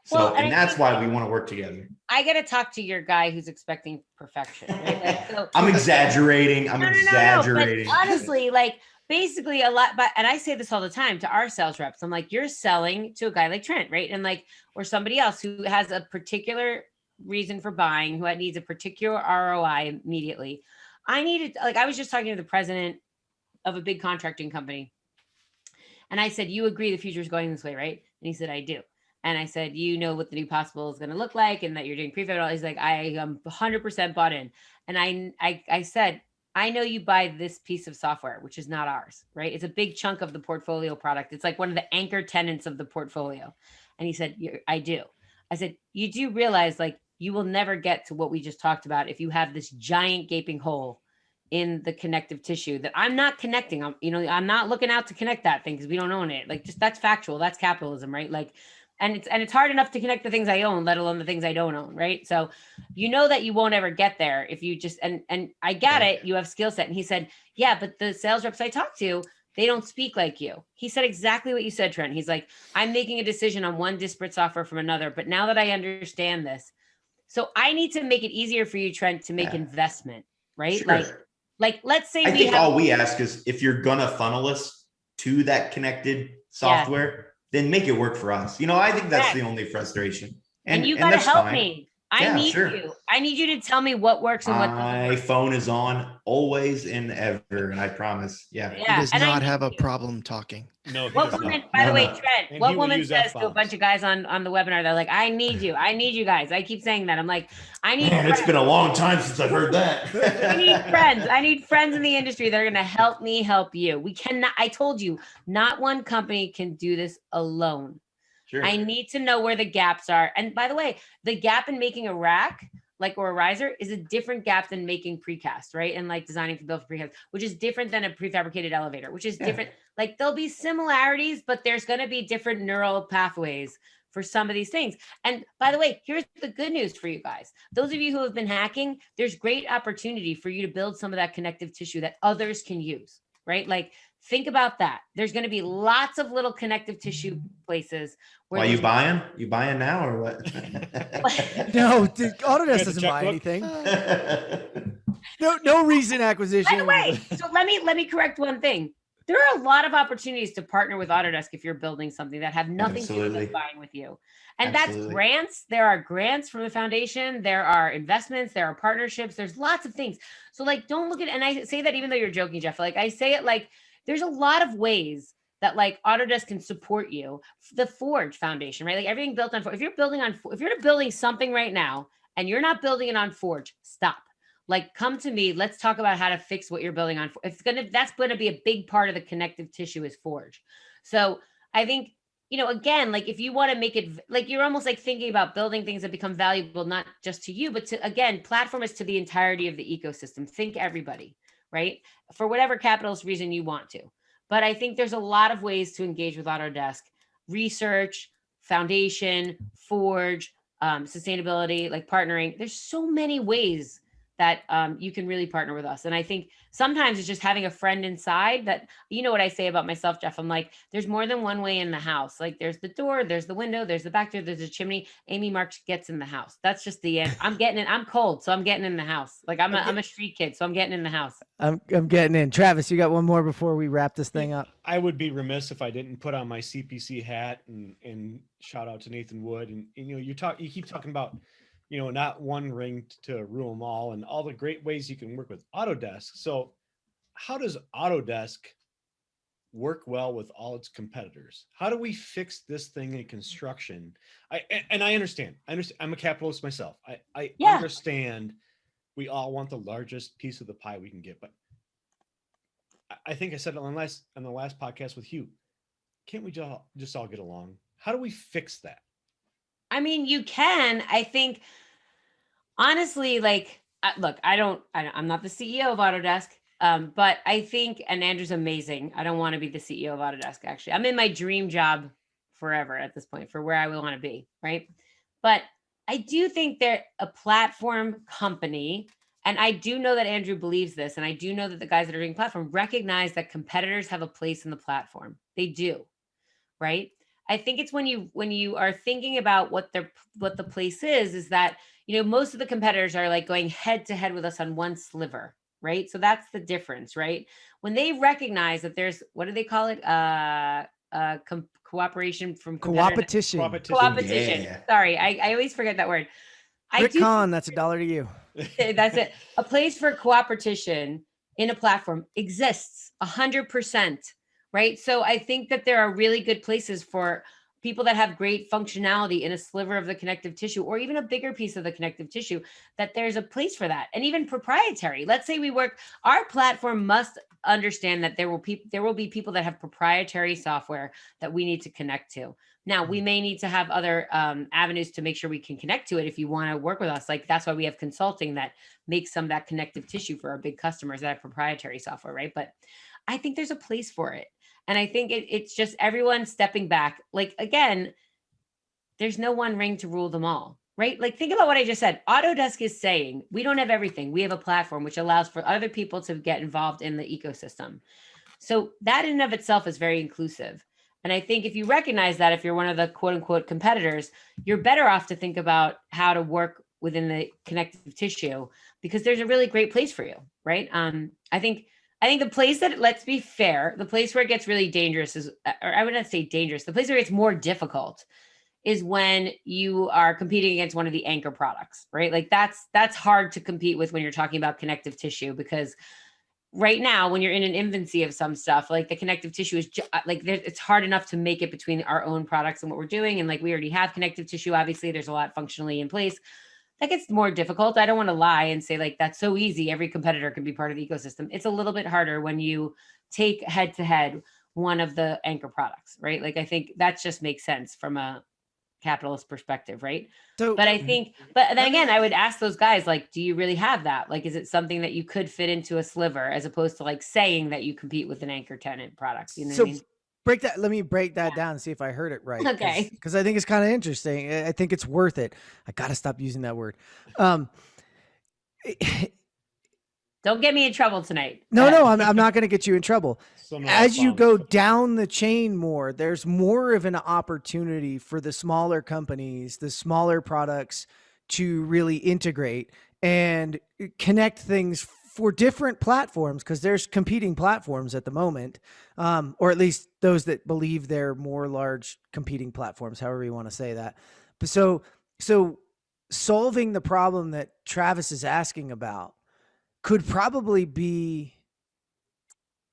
So, well, and that's why we want to work together. I got to talk to your guy who's expecting perfection. Right? Like, so, I'm exaggerating. I'm exaggerating. But honestly, like basically a lot, and I say this all the time to our sales reps. I'm like, you're selling to a guy like Trent, right? And like, or somebody else who has a particular reason for buying, who needs a particular ROI immediately. I was just talking to the president of a big contracting company. And I said, you agree the future is going this way, right? And he said, I do. And I said, what the new possible is going to look like and that you're doing prefab. He's like, I am 100% bought in. And I said, I know you buy this piece of software, which is not ours, right? It's a big chunk of the portfolio product. It's like one of the anchor tenants of the portfolio. And he said, I do. I said, you do realize like you will never get to what we just talked about if you have this giant gaping hole in the connective tissue that I'm not connecting. I'm not looking out to connect that thing because we don't own it. Like, just that's factual. That's capitalism, right? Like, and it's hard enough to connect the things I own, let alone the things I don't own, right? So that you won't ever get there if you just and I get it, you have skill set. And he said, yeah, but the sales reps I talk to, they don't speak like you. He said exactly what you said, Trent. He's like, I'm making a decision on one disparate software from another, but now that I understand this, so I need to make it easier for you, Trent, to make investment, right? Sure. Like let's say I think all we ask is if you're gonna funnel us to that connected software, then make it work for us. I think that's the only frustration. And you gotta help me. I need sure. you. I need you to tell me what works and what doesn't My work. phone is on always and ever, and I promise. Yeah. He does not have a problem talking. No. What woman, by the way, Trent, And what woman says to a bunch of guys on the webinar, they're like, I need you. I need you guys. I keep saying that. I'm like, I need Man, friends. it's been a long time since I've heard that. I need friends. I need friends in the industry that are going to help me help you. We cannot, I told you, not one company can do this alone. Sure. I need to know where the gaps are. And by the way, the gap in making a rack, or a riser, is a different gap than making precast, right? And like designing to build for precast, which is different than a prefabricated elevator, which is different. Like, there'll be similarities, but there's going to be different neural pathways for some of these things. And by the way, here's the good news for you guys. Those of you who have been hacking, there's great opportunity for you to build some of that connective tissue that others can use, right? Like, think about that. There's going to be lots of little connective tissue places. Why you buying? You buying now or what? No, Autodesk doesn't buy anything. No recent acquisition. By the way, so let me correct one thing. There are a lot of opportunities to partner with Autodesk if you're building something that have nothing to do with buying with you. And that's grants. There are grants from the foundation. There are investments. There are partnerships. There's lots of things. So like, don't look at, and I say that even though you're joking, Jeff, like I say it like, there's a lot of ways that like Autodesk can support you. The Forge Foundation, right? Like everything built on Forge. If you're building something right now and you're not building it on Forge, stop. Like, come to me. Let's talk about how to fix what you're building on. That's going to be a big part of the connective tissue is Forge. So I think, again, like if you want to make it like, you're almost like thinking about building things that become valuable, not just to you, but to, again, platform is to the entirety of the ecosystem. Think everybody, right? For whatever capitalist reason you want to. But I think there's a lot of ways to engage with Autodesk: research, foundation, Forge, sustainability, like partnering. There's so many ways that you can really partner with us. And I think sometimes it's just having a friend inside that, what I say about myself, Jeff, I'm like, there's more than one way in the house. Like there's the door, there's the window, there's the back door, there's a chimney. Amy Marks gets in the house. That's just the end. I'm getting in. I'm cold, so I'm getting in the house. Like I'm a street kid, so I'm getting in the house. I'm getting in. Travis, you got one more before we wrap this thing up? I would be remiss if I didn't put on my CPC hat and shout out to Nathan Wood. And you keep talking about, not one ring to rule them all and all the great ways you can work with Autodesk. So how does Autodesk work well with all its competitors? How do we fix this thing in construction? I understand. I'm a capitalist myself. I understand we all want the largest piece of the pie we can get, but I think I said it on the last podcast with Hugh. Can't we just all get along? How do we fix that? I mean, you can. I think, honestly, like, look, I'm not the CEO of Autodesk, but I think, and Andrew's amazing. I don't want to be the CEO of Autodesk, actually. I'm in my dream job forever at this point for where I would want to be, right? But I do think they're a platform company, and I do know that Andrew believes this, and I do know that the guys that are doing platform recognize that competitors have a place in the platform. They do, right? I think it's when you are thinking about what the place is that, most of the competitors are like going head to head with us on one sliver, right? So that's the difference, right? When they recognize that there's, what do they call it? Cooperation from Coopetition. Yeah. Sorry, I always forget that word. Rick Kahn, that's $1 to you. That's it. A place for cooperation in a platform exists 100%. Right. So I think that there are really good places for people that have great functionality in a sliver of the connective tissue, or even a bigger piece of the connective tissue, that there's a place for that. And even proprietary. Let's say our platform must understand that there will be people that have proprietary software that we need to connect to. Now, we may need to have other avenues to make sure we can connect to it if you want to work with us. Like that's why we have consulting that makes some of that connective tissue for our big customers that have proprietary software, right? But I think there's a place for it. And I think it's just everyone stepping back. Like, again, there's no one ring to rule them all, right? Like, think about what I just said. Autodesk is saying, we don't have everything. We have a platform which allows for other people to get involved in the ecosystem. So that in and of itself is very inclusive. And I think if you recognize that, if you're one of the quote unquote competitors, you're better off to think about how to work within the connective tissue, because there's a really great place for you, right? I think the place that, let's be fair, the place where it gets really dangerous is, or I would not say dangerous, the place where it's more difficult is when you are competing against one of the anchor products, right? Like that's hard to compete with when you're talking about connective tissue, because right now, when you're in an infancy of some stuff, like the connective tissue is it's hard enough to make it between our own products and what we're doing. And like, we already have connective tissue. Obviously, there's a lot functionally in place. That gets more difficult. I don't want to lie and say like, that's so easy. Every competitor can be part of the ecosystem. It's a little bit harder when you take head to head one of the anchor products, right? Like, I think that just makes sense from a capitalist perspective, right? So, but I think, but then again, I would ask those guys, like, do you really have that? Like, is it something that you could fit into a sliver, as opposed to like saying that you compete with an anchor tenant product? You know what I mean? Let me break that down and see if I heard it right. Okay. Because I think it's kind of interesting. I think it's worth it. I got to stop using that word. Don't get me in trouble tonight. No, I'm not going to get you in trouble. As you go down the chain more, there's more of an opportunity for the smaller companies, the smaller products to really integrate and connect things for different platforms, because there's competing platforms at the moment, or at least those that believe they're more large competing platforms, however you want to say that. But so solving the problem that Travis is asking about could probably be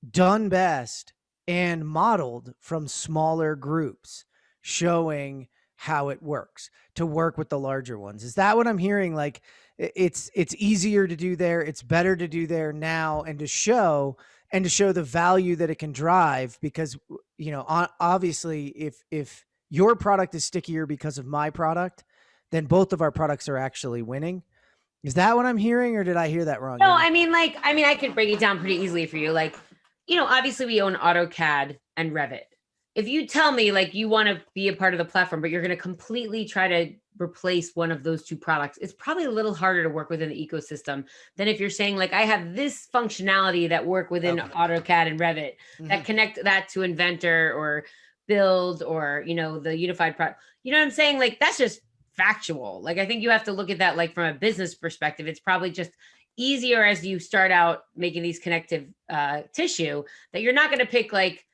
done best and modeled from smaller groups, showing how it works to work with the larger ones. Is that what I'm hearing? Like, it's easier to do there, it's better to do there now, and to show the value that it can drive, because, you know, obviously if your product is stickier because of my product, then both of our products are actually winning. Is that what I'm hearing, or did I hear that wrong? No, I mean, I could break it down pretty easily for you. Like, you know, obviously we own AutoCAD and Revit. If you tell me like you want to be a part of the platform, but you're going to completely try to replace one of those two products, it's probably a little harder to work within the ecosystem than if you're saying like, I have this functionality that work within AutoCAD and Revit that connect that to Inventor or Build, or, you know, the unified product. You know what I'm saying? Like, that's just factual. Like, I think you have to look at that like from a business perspective. It's probably just easier as you start out making these connective tissue, that you're not going to pick like,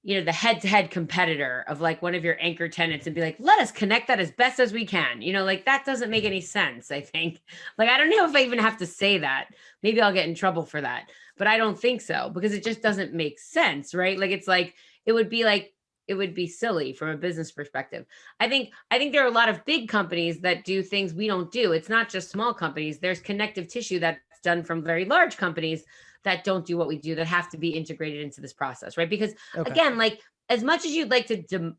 you know, the head-to-head competitor of like one of your anchor tenants and be like, let us connect that as best as we can. You know, like, that doesn't make any sense, I think. Like, I don't know if I even have to say that. Maybe I'll get in trouble for that, but I don't think so, because it just doesn't make sense, right? Like, it's like, it would be silly from a business perspective. I think there are a lot of big companies that do things we don't do. It's not just small companies. There's connective tissue that's done from very large companies that don't do what we do, that have to be integrated into this process, right? Because again, like, as much as you'd like to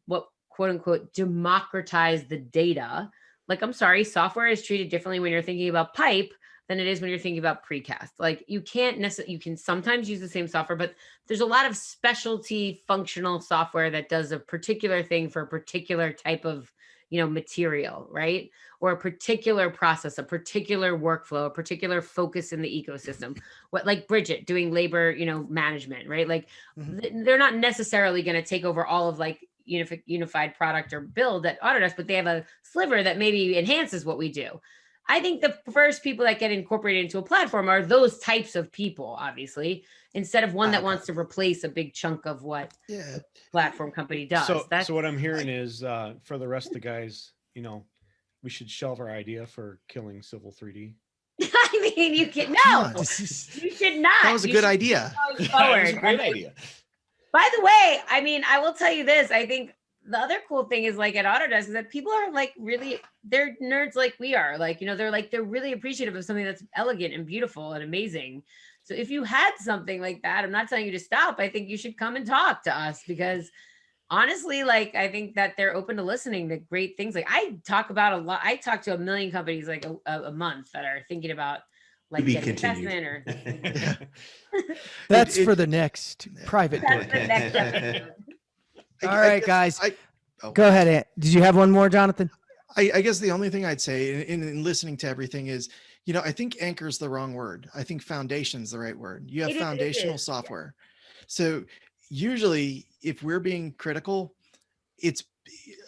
quote unquote democratize the data, like, I'm sorry, software is treated differently when you're thinking about pipe than it is when you're thinking about precast. Like, you can't necessarily, you can sometimes use the same software, but there's a lot of specialty functional software that does a particular thing for a particular type of, you know, material, right? Or a particular process, a particular workflow, a particular focus in the ecosystem. What, like Bridget doing labor, you know, management, right? Like, they're not necessarily going to take over all of like unified product or build at Autodesk, but they have a sliver that maybe enhances what we do. I think the first people that get incorporated into a platform are those types of people, obviously, instead of one that wants to replace a big chunk of what platform company does. So what I'm hearing is, for the rest of the guys, you know, we should shelve our idea for killing Civil 3D. I mean, you should not. That was a good idea. That was a great idea. By the way, I mean, I will tell you this. I think the other cool thing is, like, at Autodesk, is that people are like really, they're nerds like we are. Like, you know, they're really appreciative of something that's elegant and beautiful and amazing. So if you had something like that, I'm not telling you to stop. I think you should come and talk to us, because honestly, like, I think that they're open to listening to great things. Like, I talk about a lot. I talk to a million companies like a month that are thinking about like be getting continued. investment or That's It- for the next private that's dork. the next episode. All right, guess guys. Go ahead, Ant. Did you have one more, Jonathan? I guess the only thing I'd say in listening to everything is, I think anchor is the wrong word. I think foundation is the right word. You have It is, foundational yeah. software. So usually if we're being critical, it's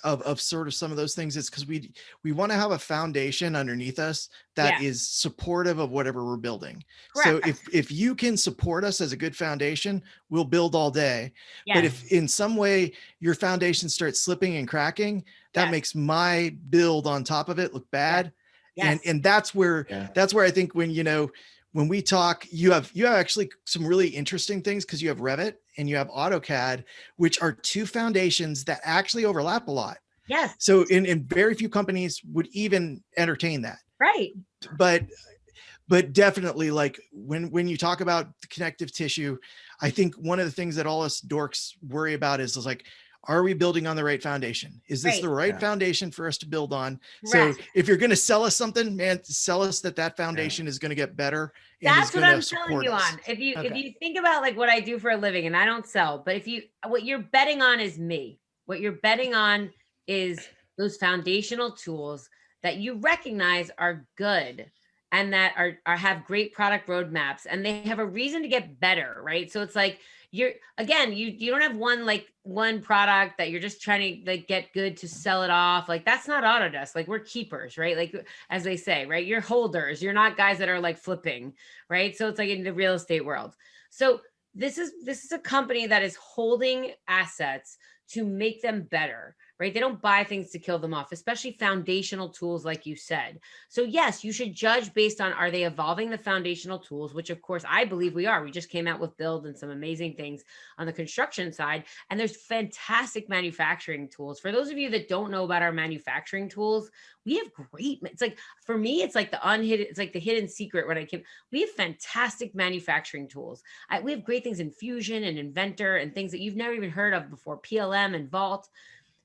of sort of some of those things, it's because we want to have a foundation underneath us that Yeah. is supportive of whatever we're building. Correct. So if you can support us as a good foundation, we'll build all day. But Yes. if in some way your foundation starts slipping and cracking, that Yes. makes my build on top of it look bad. Yes. And that's where I think when we talk, you have actually some really interesting things, because you have Revit and you have AutoCAD, which are two foundations that actually overlap a lot. Yes. So in very few companies would even entertain that. Right. But definitely, like when you talk about the connective tissue, I think one of the things that all us dorks worry about is like, are we building on the right foundation? Is this Right. the right Yeah. foundation for us to build on? Correct. So if you're going to sell us something, man, sell us that foundation is going to get better. And That's is what going I'm to telling support you us. on. If you Okay. think about like what I do for a living, and I don't sell, but what you're betting on is me. What you're betting on is those foundational tools that you recognize are good and that are have great product roadmaps, and they have a reason to get better, right? So it's like you don't have one product that you're just trying to like get good to sell it off. Like, that's not Autodesk. Like, we're keepers, right? Like, as they say, right? You're holders. You're not guys that are like flipping, right? So it's like in the real estate world. So this is a company that is holding assets to make them better, right? They don't buy things to kill them off, especially foundational tools, like you said. So yes, you should judge based on, are they evolving the foundational tools, which of course I believe we are. We just came out with Build and some amazing things on the construction side. And there's fantastic manufacturing tools. For those of you that don't know about our manufacturing tools, we have great, it's like, for me, it's like it's like the hidden secret when we have fantastic manufacturing tools. We have great things in Fusion and Inventor and things that you've never even heard of before, PLM and Vault.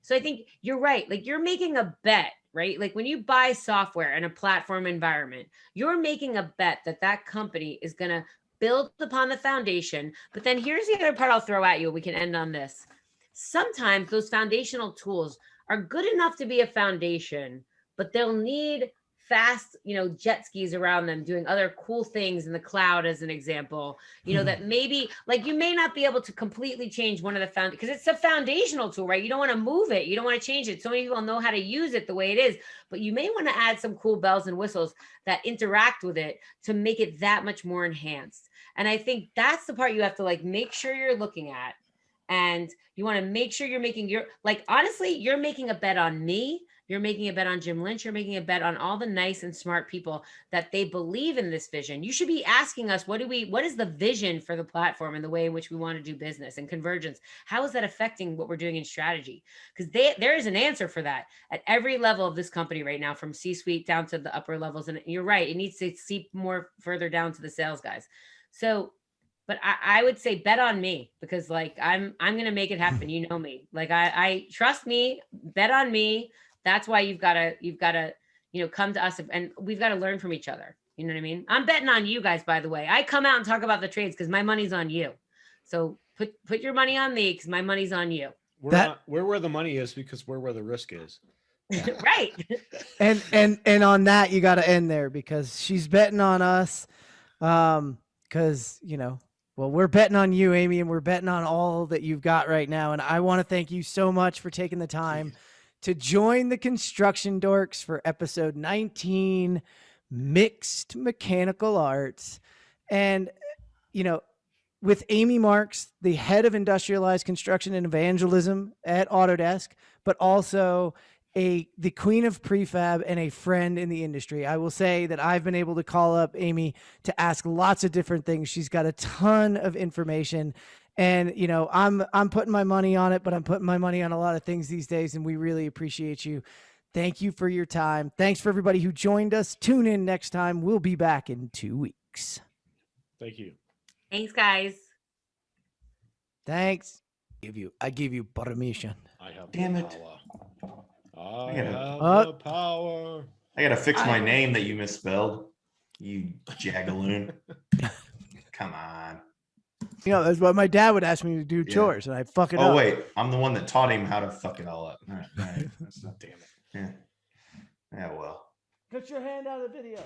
So I think you're right. Like, you're making a bet, right? Like, when you buy software in a platform environment, you're making a bet that company is going to build upon the foundation. But then here's the other part I'll throw at you. We can end on this. Sometimes those foundational tools are good enough to be a foundation, but they'll need fast, jet skis around them doing other cool things in the cloud, as an example, that maybe like you may not be able to completely change one of the because it's a foundational tool, right? You don't want to move it. You don't want to change it. So many people know how to use it the way it is, but you may want to add some cool bells and whistles that interact with it to make it that much more enhanced. And I think that's the part you have to like make sure you're looking at. And you want to make sure you're making honestly, you're making a bet on me. You're making a bet on Jim Lynch. You're making a bet on all the nice and smart people that they believe in this vision. You should be asking us, what is the vision for the platform and the way in which we want to do business and convergence? How is that affecting what we're doing in strategy? Because there is an answer for that at every level of this company right now, from C-suite down to the upper levels. And you're right, it needs to seep more further down to the sales guys. So, but I would say bet on me, because like I'm going to make it happen. You know me, like I trust me, bet on me. That's why you've got to, come to us, and we've got to learn from each other. You know what I mean? I'm betting on you guys, by the way. I come out and talk about the trades because my money's on you. So put your money on me because my money's on you. We're where the money is, because we're where the risk is. Right. And on that, you got to end there, because she's betting on us. Because, well, we're betting on you, Amy, and we're betting on all that you've got right now. And I want to thank you so much for taking the time to join the Construction Dorks for episode 19, Mixed Mechanical Arts. And, with Amy Marks, the head of industrialized construction and evangelism at Autodesk, but also the Queen of Prefab and a friend in the industry. I will say that I've been able to call up Amy to ask lots of different things. She's got a ton of information. And, I'm putting my money on it, but I'm putting my money on a lot of things these days, and we really appreciate you. Thank you for your time. Thanks for everybody who joined us. Tune in next time. We'll be back in 2 weeks. Thank you. Thanks, guys. Thanks. I give you permission. I have Damn the it. power. I gotta- have the power. I gotta fix my name that you misspelled. You jagaloon. Come on. You know, that's what my dad would ask me to do chores, and I fuck it up. Oh wait, I'm the one that taught him how to fuck it all up. All right. Damn it. Yeah. Well. Put your hand out of the video.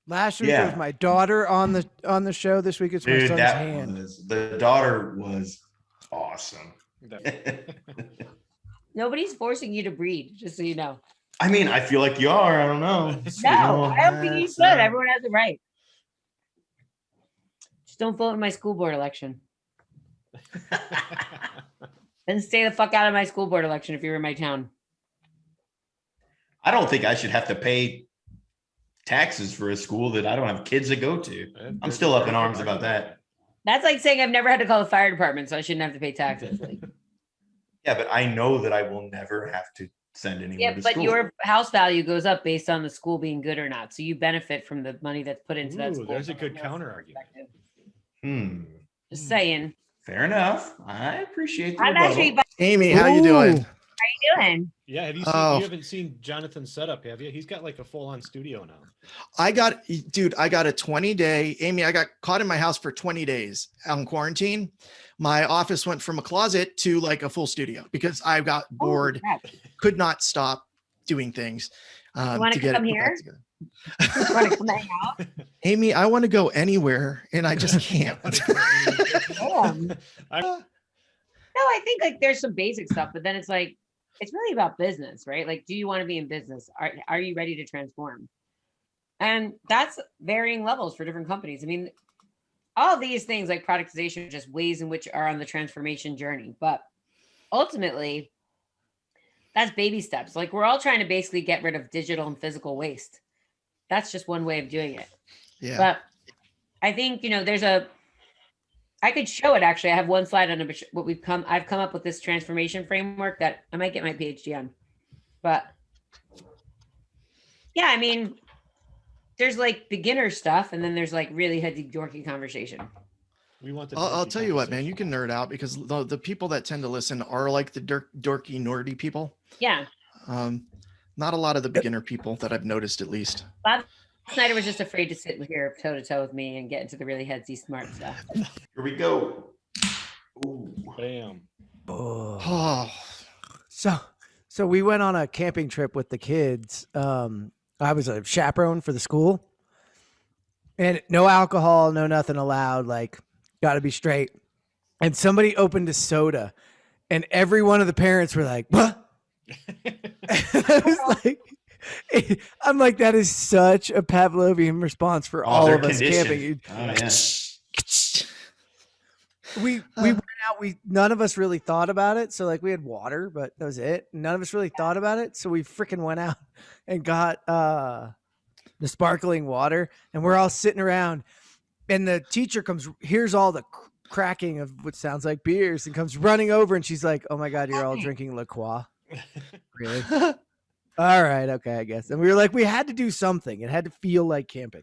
Last week Yeah. it was my daughter on the show. This week it's my Dude, son's that hand. the daughter was awesome. Nobody's forcing you to breed, just so you know. I mean, I feel like you are. I don't know. No, I don't think you should. Everyone has the right. Just don't vote in my school board election. Then stay the fuck out of my school board election if you're in my town. I don't think I should have to pay taxes for a school that I don't have kids that go to. I'm still up in arms about that. That's like saying I've never had to call the fire department, so I shouldn't have to pay taxes. Like, Yeah, but I know that I will never have to send anyone yeah, to but school. your house value goes up based on the school being good or not. So you benefit from the money that's put into that Ooh, school. there's a from good your counter argument. perspective. Just saying. Fair enough. I appreciate the I'm rebuttal. actually. Amy, how you doing? How you doing? Yeah, have you seen? Oh. You haven't seen Jonathan's setup, have you? He's got like a full-on studio now. I got a 20-day, Amy, I got caught in my house for 20 days on quarantine. My office went from a closet to like a full studio because I got bored, could not stop doing things. wanna to get come it here? back together. You want to come hang out? Amy, I want to go anywhere and I just can't. Damn. I'm- No, I think like there's some basic stuff, but then it's like it's really about business, right? Like, do you want to be in business? Are you ready to transform? And that's varying levels for different companies. I mean, all these things like productization are just ways in which are on the transformation journey. But ultimately, that's baby steps. Like we're all trying to basically get rid of digital and physical waste. That's just one way of doing it. Yeah. But I think, I could show it actually. I have one slide on what I've come up with this transformation framework that I might get my PhD on. But yeah, I mean, there's like beginner stuff and then there's like really heady dorky conversation. We want the I'll dorky tell you what, man, you conversation. can nerd out because the people that tend to listen are like the dorky, nerdy people. Yeah. Not a lot of the beginner people that I've noticed, at least. Bob Snyder was just afraid to sit here toe to toe with me and get into the really headsy smart stuff. Here we go. Ooh. Bam. Oh, So we went on a camping trip with the kids. I was a chaperone for the school, and no alcohol, no nothing allowed. Like, got to be straight. And somebody opened a soda, and every one of the parents were like, "What?" I was like, I'm like, that is such a Pavlovian response for all they're of us camping. conditioned. Oh, yeah. We went out. None of us really thought about it. So like we had water, but that was it. None of us really thought about it. So we freaking went out and got the sparkling water, and we're all sitting around. And the teacher hears all the cracking of what sounds like beers, and comes running over, and she's like, "Oh my God, you're all drinking La Croix." Really? All right, okay, I guess. And we were like, we had to do something. It had to feel like camping.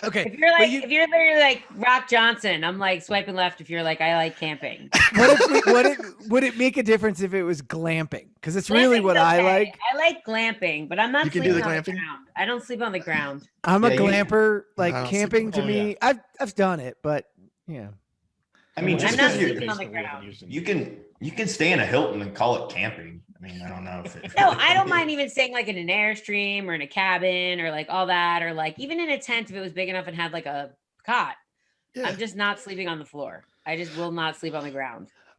Okay. If you're literally like Rock Johnson, I'm like swiping left. If you're like, I like camping. Would it make a difference if it was glamping? Because it's really Glamping's what I okay. like. I like glamping, but I'm not You can do sleeping the on the glamping? ground. I don't sleep on the ground. I'm a Yeah, glamper. Like Wow. camping to Oh, me, yeah. I've done it, but yeah. I mean, I'm just not because sleeping on the ground. you can stay in a Hilton and call it camping. I mean, I don't know if it. No, I don't mind even staying like in an Airstream or in a cabin or like all that, or like even in a tent if it was big enough and had like a cot. yeah. I'm just not sleeping on the floor. I just will not sleep on the ground.